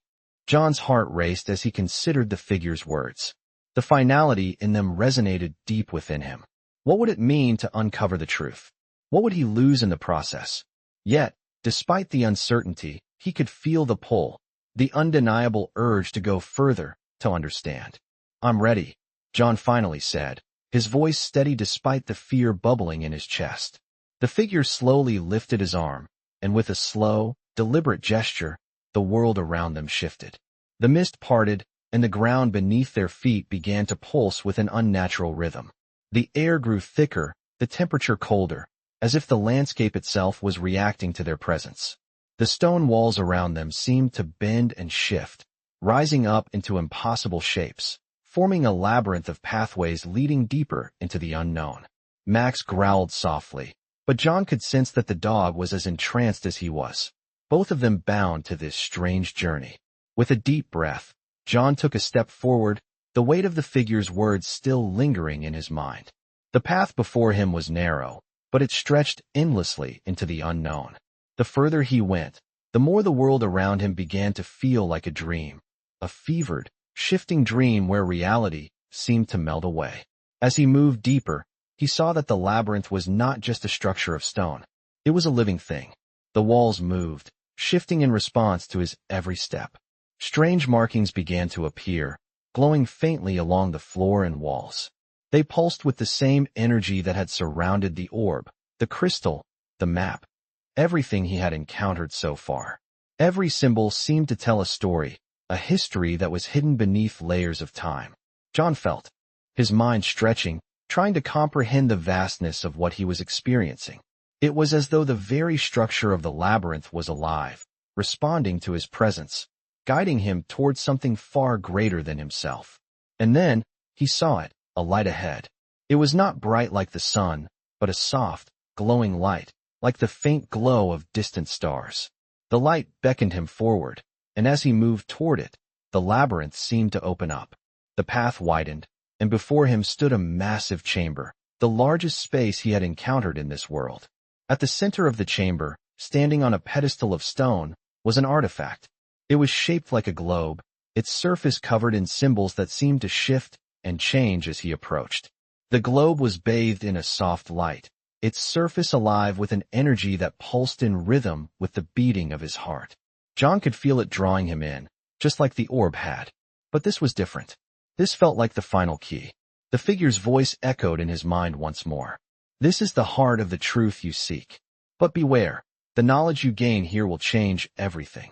A: John's heart raced as he considered the figure's words. The finality in them resonated deep within him. What would it mean to uncover the truth? What would he lose in the process? Yet, despite the uncertainty, he could feel the pull, the undeniable urge to go further, to understand. "I'm ready," John finally said, his voice steady despite the fear bubbling in his chest. The figure slowly lifted his arm, and with a slow, deliberate gesture, the world around them shifted. The mist parted, and the ground beneath their feet began to pulse with an unnatural rhythm. The air grew thicker, the temperature colder, as if the landscape itself was reacting to their presence. The stone walls around them seemed to bend and shift, rising up into impossible shapes, forming a labyrinth of pathways leading deeper into the unknown. Max growled softly, but John could sense that the dog was as entranced as he was. Both of them bound to this strange journey. With a deep breath, John took a step forward, the weight of the figure's words still lingering in his mind. The path before him was narrow, but it stretched endlessly into the unknown. The further he went, the more the world around him began to feel like a dream, a fevered, shifting dream where reality seemed to melt away. As he moved deeper, he saw that the labyrinth was not just a structure of stone. It was a living thing. The walls moved, shifting in response to his every step. Strange markings began to appear, glowing faintly along the floor and walls. They pulsed with the same energy that had surrounded the orb, the crystal, the map, everything he had encountered so far. Every symbol seemed to tell a story, a history that was hidden beneath layers of time. John felt, his mind stretching, trying to comprehend the vastness of what he was experiencing. It was as though the very structure of the labyrinth was alive, responding to his presence, guiding him towards something far greater than himself. And then, he saw it, a light ahead. It was not bright like the sun, but a soft, glowing light, like the faint glow of distant stars. The light beckoned him forward, and as he moved toward it, the labyrinth seemed to open up. The path widened, and before him stood a massive chamber, the largest space he had encountered in this world. At the center of the chamber, standing on a pedestal of stone, was an artifact. It was shaped like a globe, its surface covered in symbols that seemed to shift and change as he approached. The globe was bathed in a soft light, its surface alive with an energy that pulsed in rhythm with the beating of his heart. John could feel it drawing him in, just like the orb had. But this was different. This felt like the final key. The figure's voice echoed in his mind once more. This is the heart of the truth you seek. But beware, the knowledge you gain here will change everything.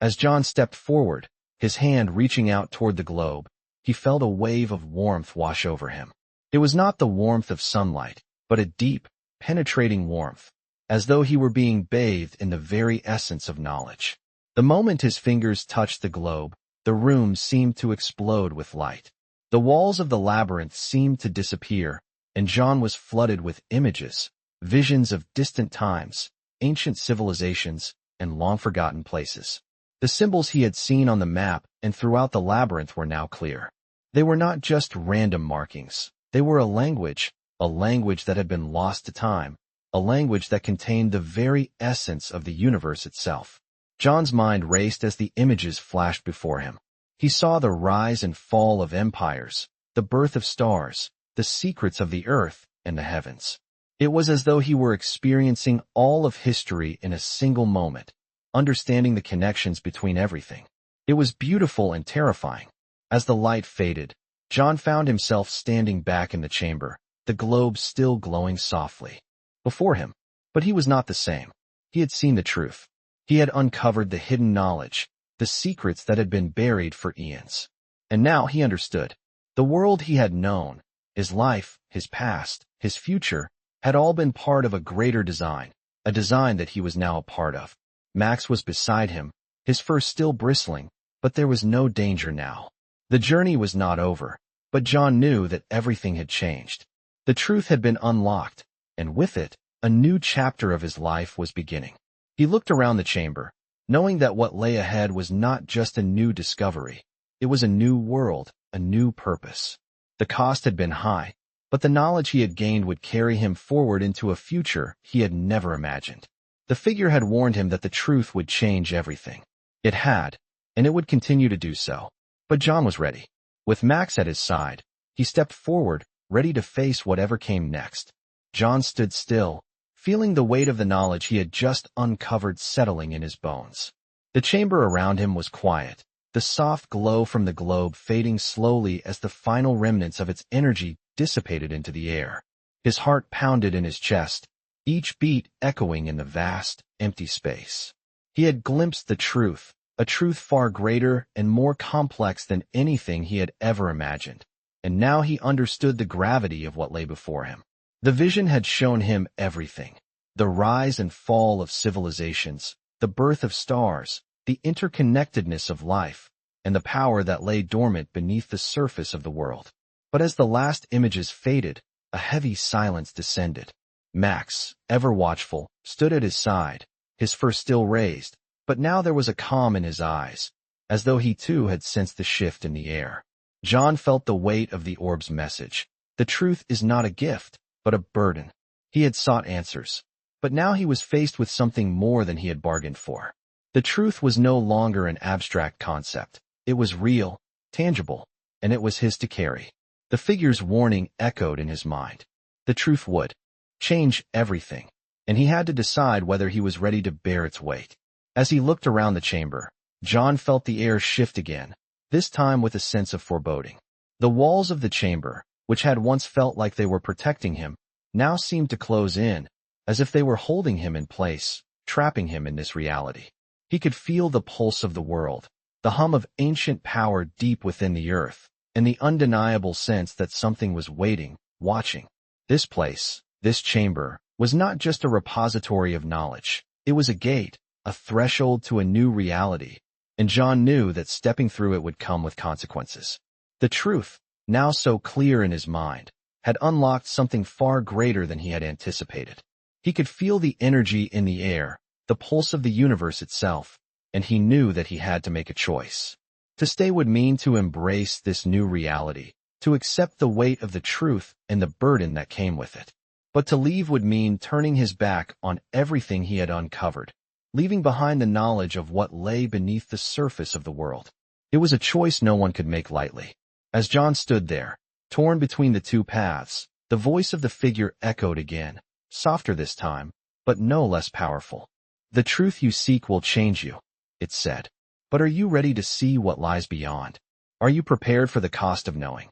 A: As John stepped forward, his hand reaching out toward the globe, he felt a wave of warmth wash over him. It was not the warmth of sunlight, but a deep, penetrating warmth, as though he were being bathed in the very essence of knowledge. The moment his fingers touched the globe, the room seemed to explode with light. The walls of the labyrinth seemed to disappear, and John was flooded with images, visions of distant times, ancient civilizations, and long-forgotten places. The symbols he had seen on the map and throughout the labyrinth were now clear. They were not just random markings. They were a language that had been lost to time, a language that contained the very essence of the universe itself. John's mind raced as the images flashed before him. He saw the rise and fall of empires, the birth of stars, the secrets of the earth and the heavens. It was as though he were experiencing all of history in a single moment, understanding the connections between everything. It was beautiful and terrifying. As the light faded, John found himself standing back in the chamber, the globe still glowing softly before him. But he was not the same. He had seen the truth. He had uncovered the hidden knowledge, the secrets that had been buried for eons. And now he understood. The world he had known, his life, his past, his future, had all been part of a greater design, a design that he was now a part of. Max was beside him, his fur still bristling, but there was no danger now. The journey was not over, but John knew that everything had changed. The truth had been unlocked, and with it, a new chapter of his life was beginning. He looked around the chamber, knowing that what lay ahead was not just a new discovery. It was a new world, a new purpose. The cost had been high, but the knowledge he had gained would carry him forward into a future he had never imagined. The figure had warned him that the truth would change everything. It had, and it would continue to do so. But John was ready. With Max at his side, he stepped forward, ready to face whatever came next. John stood still, feeling the weight of the knowledge he had just uncovered settling in his bones. The chamber around him was quiet, the soft glow from the globe fading slowly as the final remnants of its energy dissipated into the air. His heart pounded in his chest, each beat echoing in the vast, empty space. He had glimpsed the truth, a truth far greater and more complex than anything he had ever imagined. And now he understood the gravity of what lay before him. The vision had shown him everything. The rise and fall of civilizations, the birth of stars, the interconnectedness of life, and the power that lay dormant beneath the surface of the world. But as the last images faded, a heavy silence descended. Max, ever watchful, stood at his side, his fur still raised, but now there was a calm in his eyes, as though he too had sensed the shift in the air. John felt the weight of the orb's message. The truth is not a gift, but a burden. He had sought answers, but now he was faced with something more than he had bargained for. The truth was no longer an abstract concept. It was real, tangible, and it was his to carry. The figure's warning echoed in his mind. The truth would change everything, and he had to decide whether he was ready to bear its weight. As he looked around the chamber, John felt the air shift again, this time with a sense of foreboding. The walls of the chamber, which had once felt like they were protecting him, now seemed to close in, as if they were holding him in place, trapping him in this reality. He could feel the pulse of the world, the hum of ancient power deep within the earth, and the undeniable sense that something was waiting, watching. This place, this chamber, was not just a repository of knowledge. It was a gate, a threshold to a new reality, and John knew that stepping through it would come with consequences. The truth, now so clear in his mind, had unlocked something far greater than he had anticipated. He could feel the energy in the air, the pulse of the universe itself, and he knew that he had to make a choice. To stay would mean to embrace this new reality, to accept the weight of the truth and the burden that came with it. But to leave would mean turning his back on everything he had uncovered, leaving behind the knowledge of what lay beneath the surface of the world. It was a choice no one could make lightly. As John stood there, torn between the two paths, the voice of the figure echoed again, softer this time, but no less powerful. "The truth you seek will change you," it said. "But are you ready to see what lies beyond? Are you prepared for the cost of knowing?"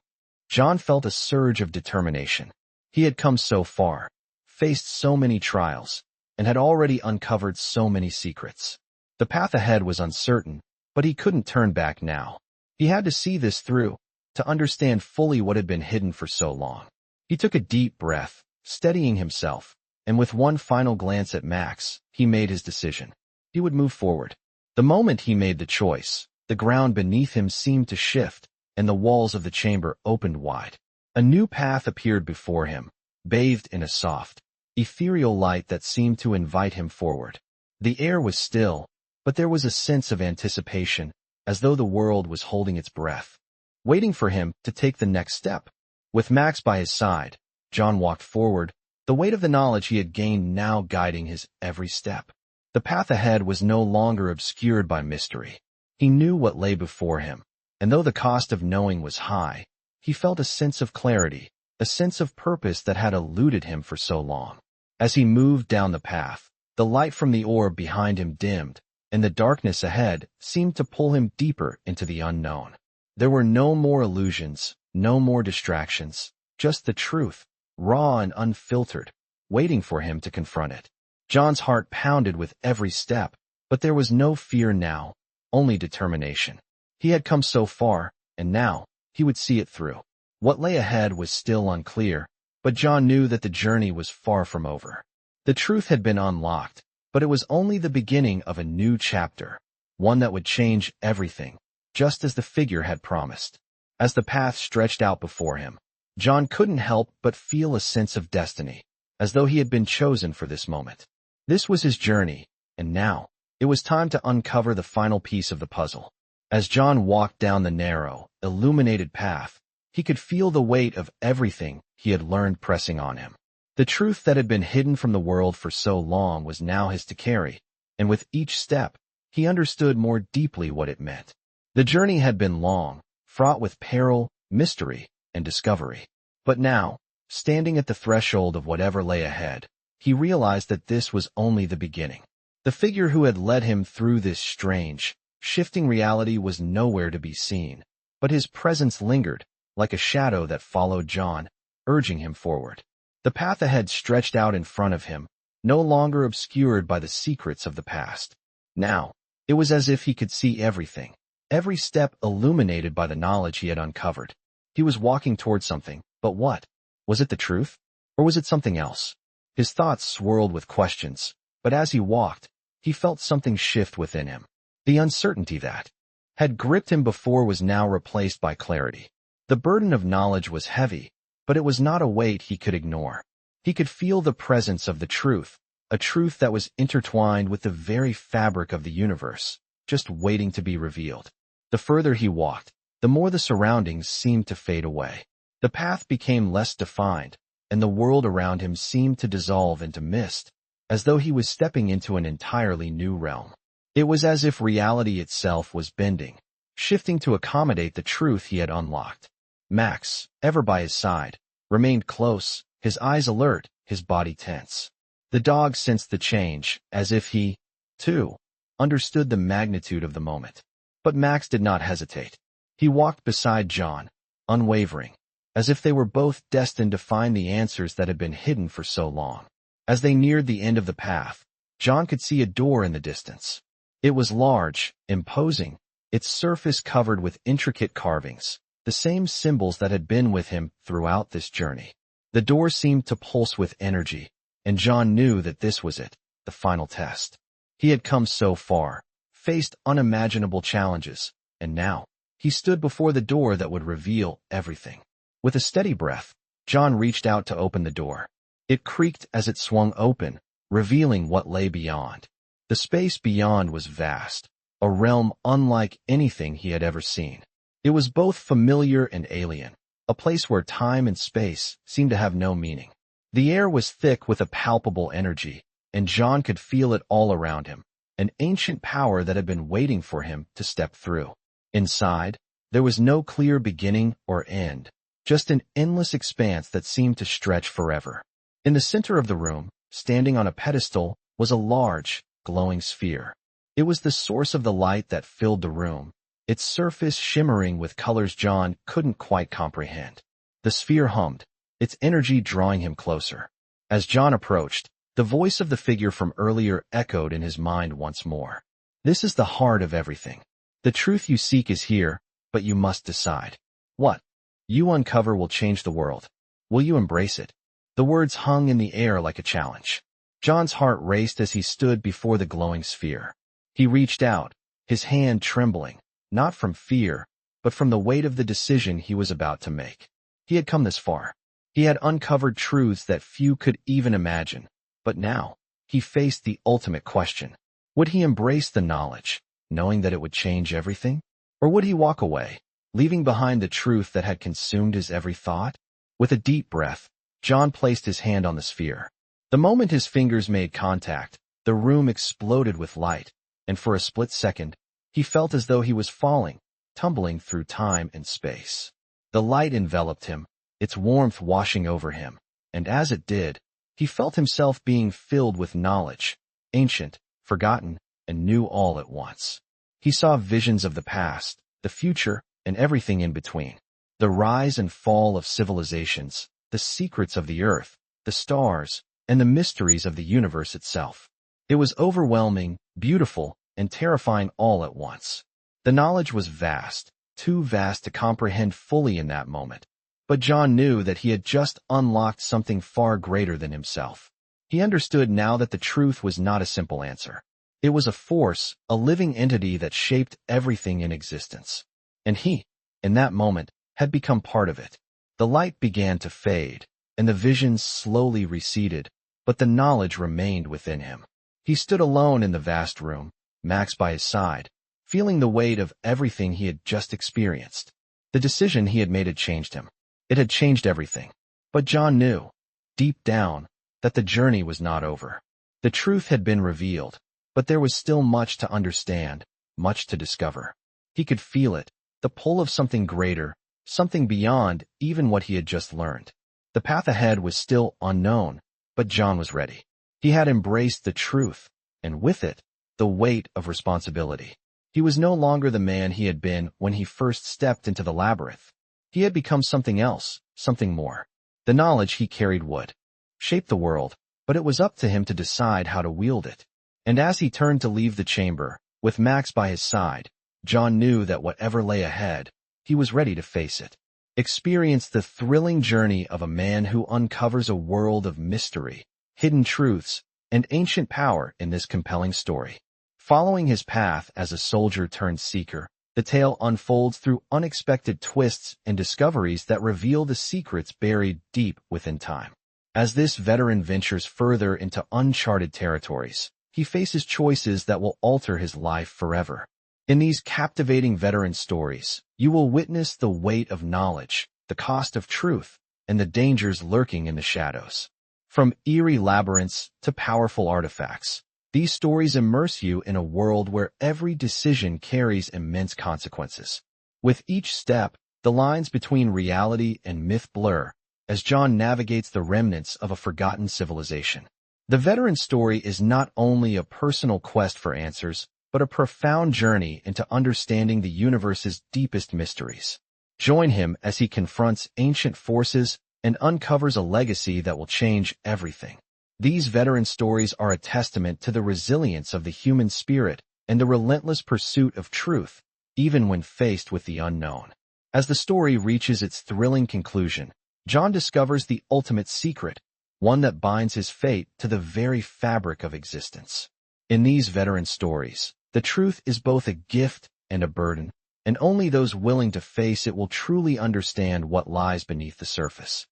A: John felt a surge of determination. He had come so far, faced so many trials, and had already uncovered so many secrets. The path ahead was uncertain, but he couldn't turn back now. He had to see this through, to understand fully what had been hidden for so long. He took a deep breath, steadying himself, and with one final glance at Max, he made his decision. He would move forward. The moment he made the choice, the ground beneath him seemed to shift, and the walls of the chamber opened wide. A new path appeared before him, bathed in a soft, ethereal light that seemed to invite him forward. The air was still, but there was a sense of anticipation, as though the world was holding its breath, waiting for him to take the next step. With Max by his side, John walked forward, the weight of the knowledge he had gained now guiding his every step. The path ahead was no longer obscured by mystery. He knew what lay before him, and though the cost of knowing was high, he felt a sense of clarity, a sense of purpose that had eluded him for so long. As he moved down the path, the light from the orb behind him dimmed, and the darkness ahead seemed to pull him deeper into the unknown. There were no more illusions, no more distractions, just the truth, raw and unfiltered, waiting for him to confront it. John's heart pounded with every step, but there was no fear now, only determination. He had come so far, and now, he would see it through. What lay ahead was still unclear, but John knew that the journey was far from over. The truth had been unlocked, but it was only the beginning of a new chapter, one that would change everything, just as the figure had promised. As the path stretched out before him, John couldn't help but feel a sense of destiny, as though he had been chosen for this moment. This was his journey, and now, it was time to uncover the final piece of the puzzle. As John walked down the narrow, illuminated path, he could feel the weight of everything he had learned pressing on him. The truth that had been hidden from the world for so long was now his to carry, and with each step, he understood more deeply what it meant. The journey had been long, fraught with peril, mystery, and discovery. But now, standing at the threshold of whatever lay ahead, he realized that this was only the beginning. The figure who had led him through this strange, shifting reality was nowhere to be seen, but his presence lingered, like a shadow that followed John, urging him forward. The path ahead stretched out in front of him, no longer obscured by the secrets of the past. Now, it was as if he could see everything, every step illuminated by the knowledge he had uncovered. He was walking toward something, but what? Was it the truth? Or was it something else? His thoughts swirled with questions, but as he walked, he felt something shift within him. The uncertainty that had gripped him before was now replaced by clarity. The burden of knowledge was heavy, but it was not a weight he could ignore. He could feel the presence of the truth, a truth that was intertwined with the very fabric of the universe, just waiting to be revealed. The further he walked, the more the surroundings seemed to fade away. The path became less defined, and the world around him seemed to dissolve into mist, as though he was stepping into an entirely new realm. It was as if reality itself was bending, shifting to accommodate the truth he had unlocked. Max, ever by his side, remained close, his eyes alert, his body tense. The dog sensed the change, as if he, too, understood the magnitude of the moment. But Max did not hesitate. He walked beside John, unwavering, as if they were both destined to find the answers that had been hidden for so long. As they neared the end of the path, John could see a door in the distance. It was large, imposing, its surface covered with intricate carvings, the same symbols that had been with him throughout this journey. The door seemed to pulse with energy, and John knew that this was it, the final test. He had come so far, faced unimaginable challenges, and now, he stood before the door that would reveal everything. With a steady breath, John reached out to open the door. It creaked as it swung open, revealing what lay beyond. The space beyond was vast, a realm unlike anything he had ever seen. It was both familiar and alien, a place where time and space seemed to have no meaning. The air was thick with a palpable energy, and John could feel it all around him, an ancient power that had been waiting for him to step through. Inside, there was no clear beginning or end, just an endless expanse that seemed to stretch forever. In the center of the room, standing on a pedestal, was a large, glowing sphere. It was the source of the light that filled the room, its surface shimmering with colors John couldn't quite comprehend. The sphere hummed, its energy drawing him closer. As John approached, the voice of the figure from earlier echoed in his mind once more. This is the heart of everything. The truth you seek is here, but you must decide. What you uncover will change the world. Will you embrace it? The words hung in the air like a challenge. John's heart raced as he stood before the glowing sphere. He reached out, his hand trembling, not from fear, but from the weight of the decision he was about to make. He had come this far. He had uncovered truths that few could even imagine. But now, he faced the ultimate question. Would he embrace the knowledge, knowing that it would change everything? Or would he walk away, leaving behind the truth that had consumed his every thought? With a deep breath, John placed his hand on the sphere. The moment his fingers made contact, the room exploded with light, and for a split second, he felt as though he was falling, tumbling through time and space. The light enveloped him, its warmth washing over him, and as it did, he felt himself being filled with knowledge, ancient, forgotten, and new all at once. He saw visions of the past, the future, and everything in between. The rise and fall of civilizations, the secrets of the earth, the stars, and the mysteries of the universe itself. It was overwhelming, beautiful, and terrifying all at once. The knowledge was vast, too vast to comprehend fully in that moment. But John knew that he had just unlocked something far greater than himself. He understood now that the truth was not a simple answer. It was a force, a living entity that shaped everything in existence. And he, in that moment, had become part of it. The light began to fade, and the visions slowly receded, but the knowledge remained within him. He stood alone in the vast room, Max by his side, feeling the weight of everything he had just experienced. The decision he had made had changed him. It had changed everything. But John knew, deep down, that the journey was not over. The truth had been revealed, but there was still much to understand, much to discover. He could feel it, the pull of something greater, something beyond even what he had just learned. The path ahead was still unknown, but John was ready. He had embraced the truth, and with it, the weight of responsibility. He was no longer the man he had been when he first stepped into the labyrinth. He had become something else, something more. The knowledge he carried would shape the world, but it was up to him to decide how to wield it. And as he turned to leave the chamber, with Max by his side, John knew that whatever lay ahead, he was ready to face it. Experience the thrilling journey of a man who uncovers a world of mystery, hidden truths, and ancient power in this compelling story. Following his path as a soldier-turned-seeker, the tale unfolds through unexpected twists and discoveries that reveal the secrets buried deep within time. As this veteran ventures further into uncharted territories, he faces choices that will alter his life forever. In these captivating veteran stories, you will witness the weight of knowledge, the cost of truth, and the dangers lurking in the shadows. From eerie labyrinths to powerful artifacts, these stories immerse you in a world where every decision carries immense consequences. With each step, the lines between reality and myth blur, as John navigates the remnants of a forgotten civilization. The veteran story is not only a personal quest for answers, but a profound journey into understanding the universe's deepest mysteries. Join him as he confronts ancient forces and uncovers a legacy that will change everything. These veteran stories are a testament to the resilience of the human spirit and the relentless pursuit of truth, even when faced with the unknown. As the story reaches its thrilling conclusion, John discovers the ultimate secret, one that binds his fate to the very fabric of existence. In these veteran stories, the truth is both a gift and a burden, and only those willing to face it will truly understand what lies beneath the surface.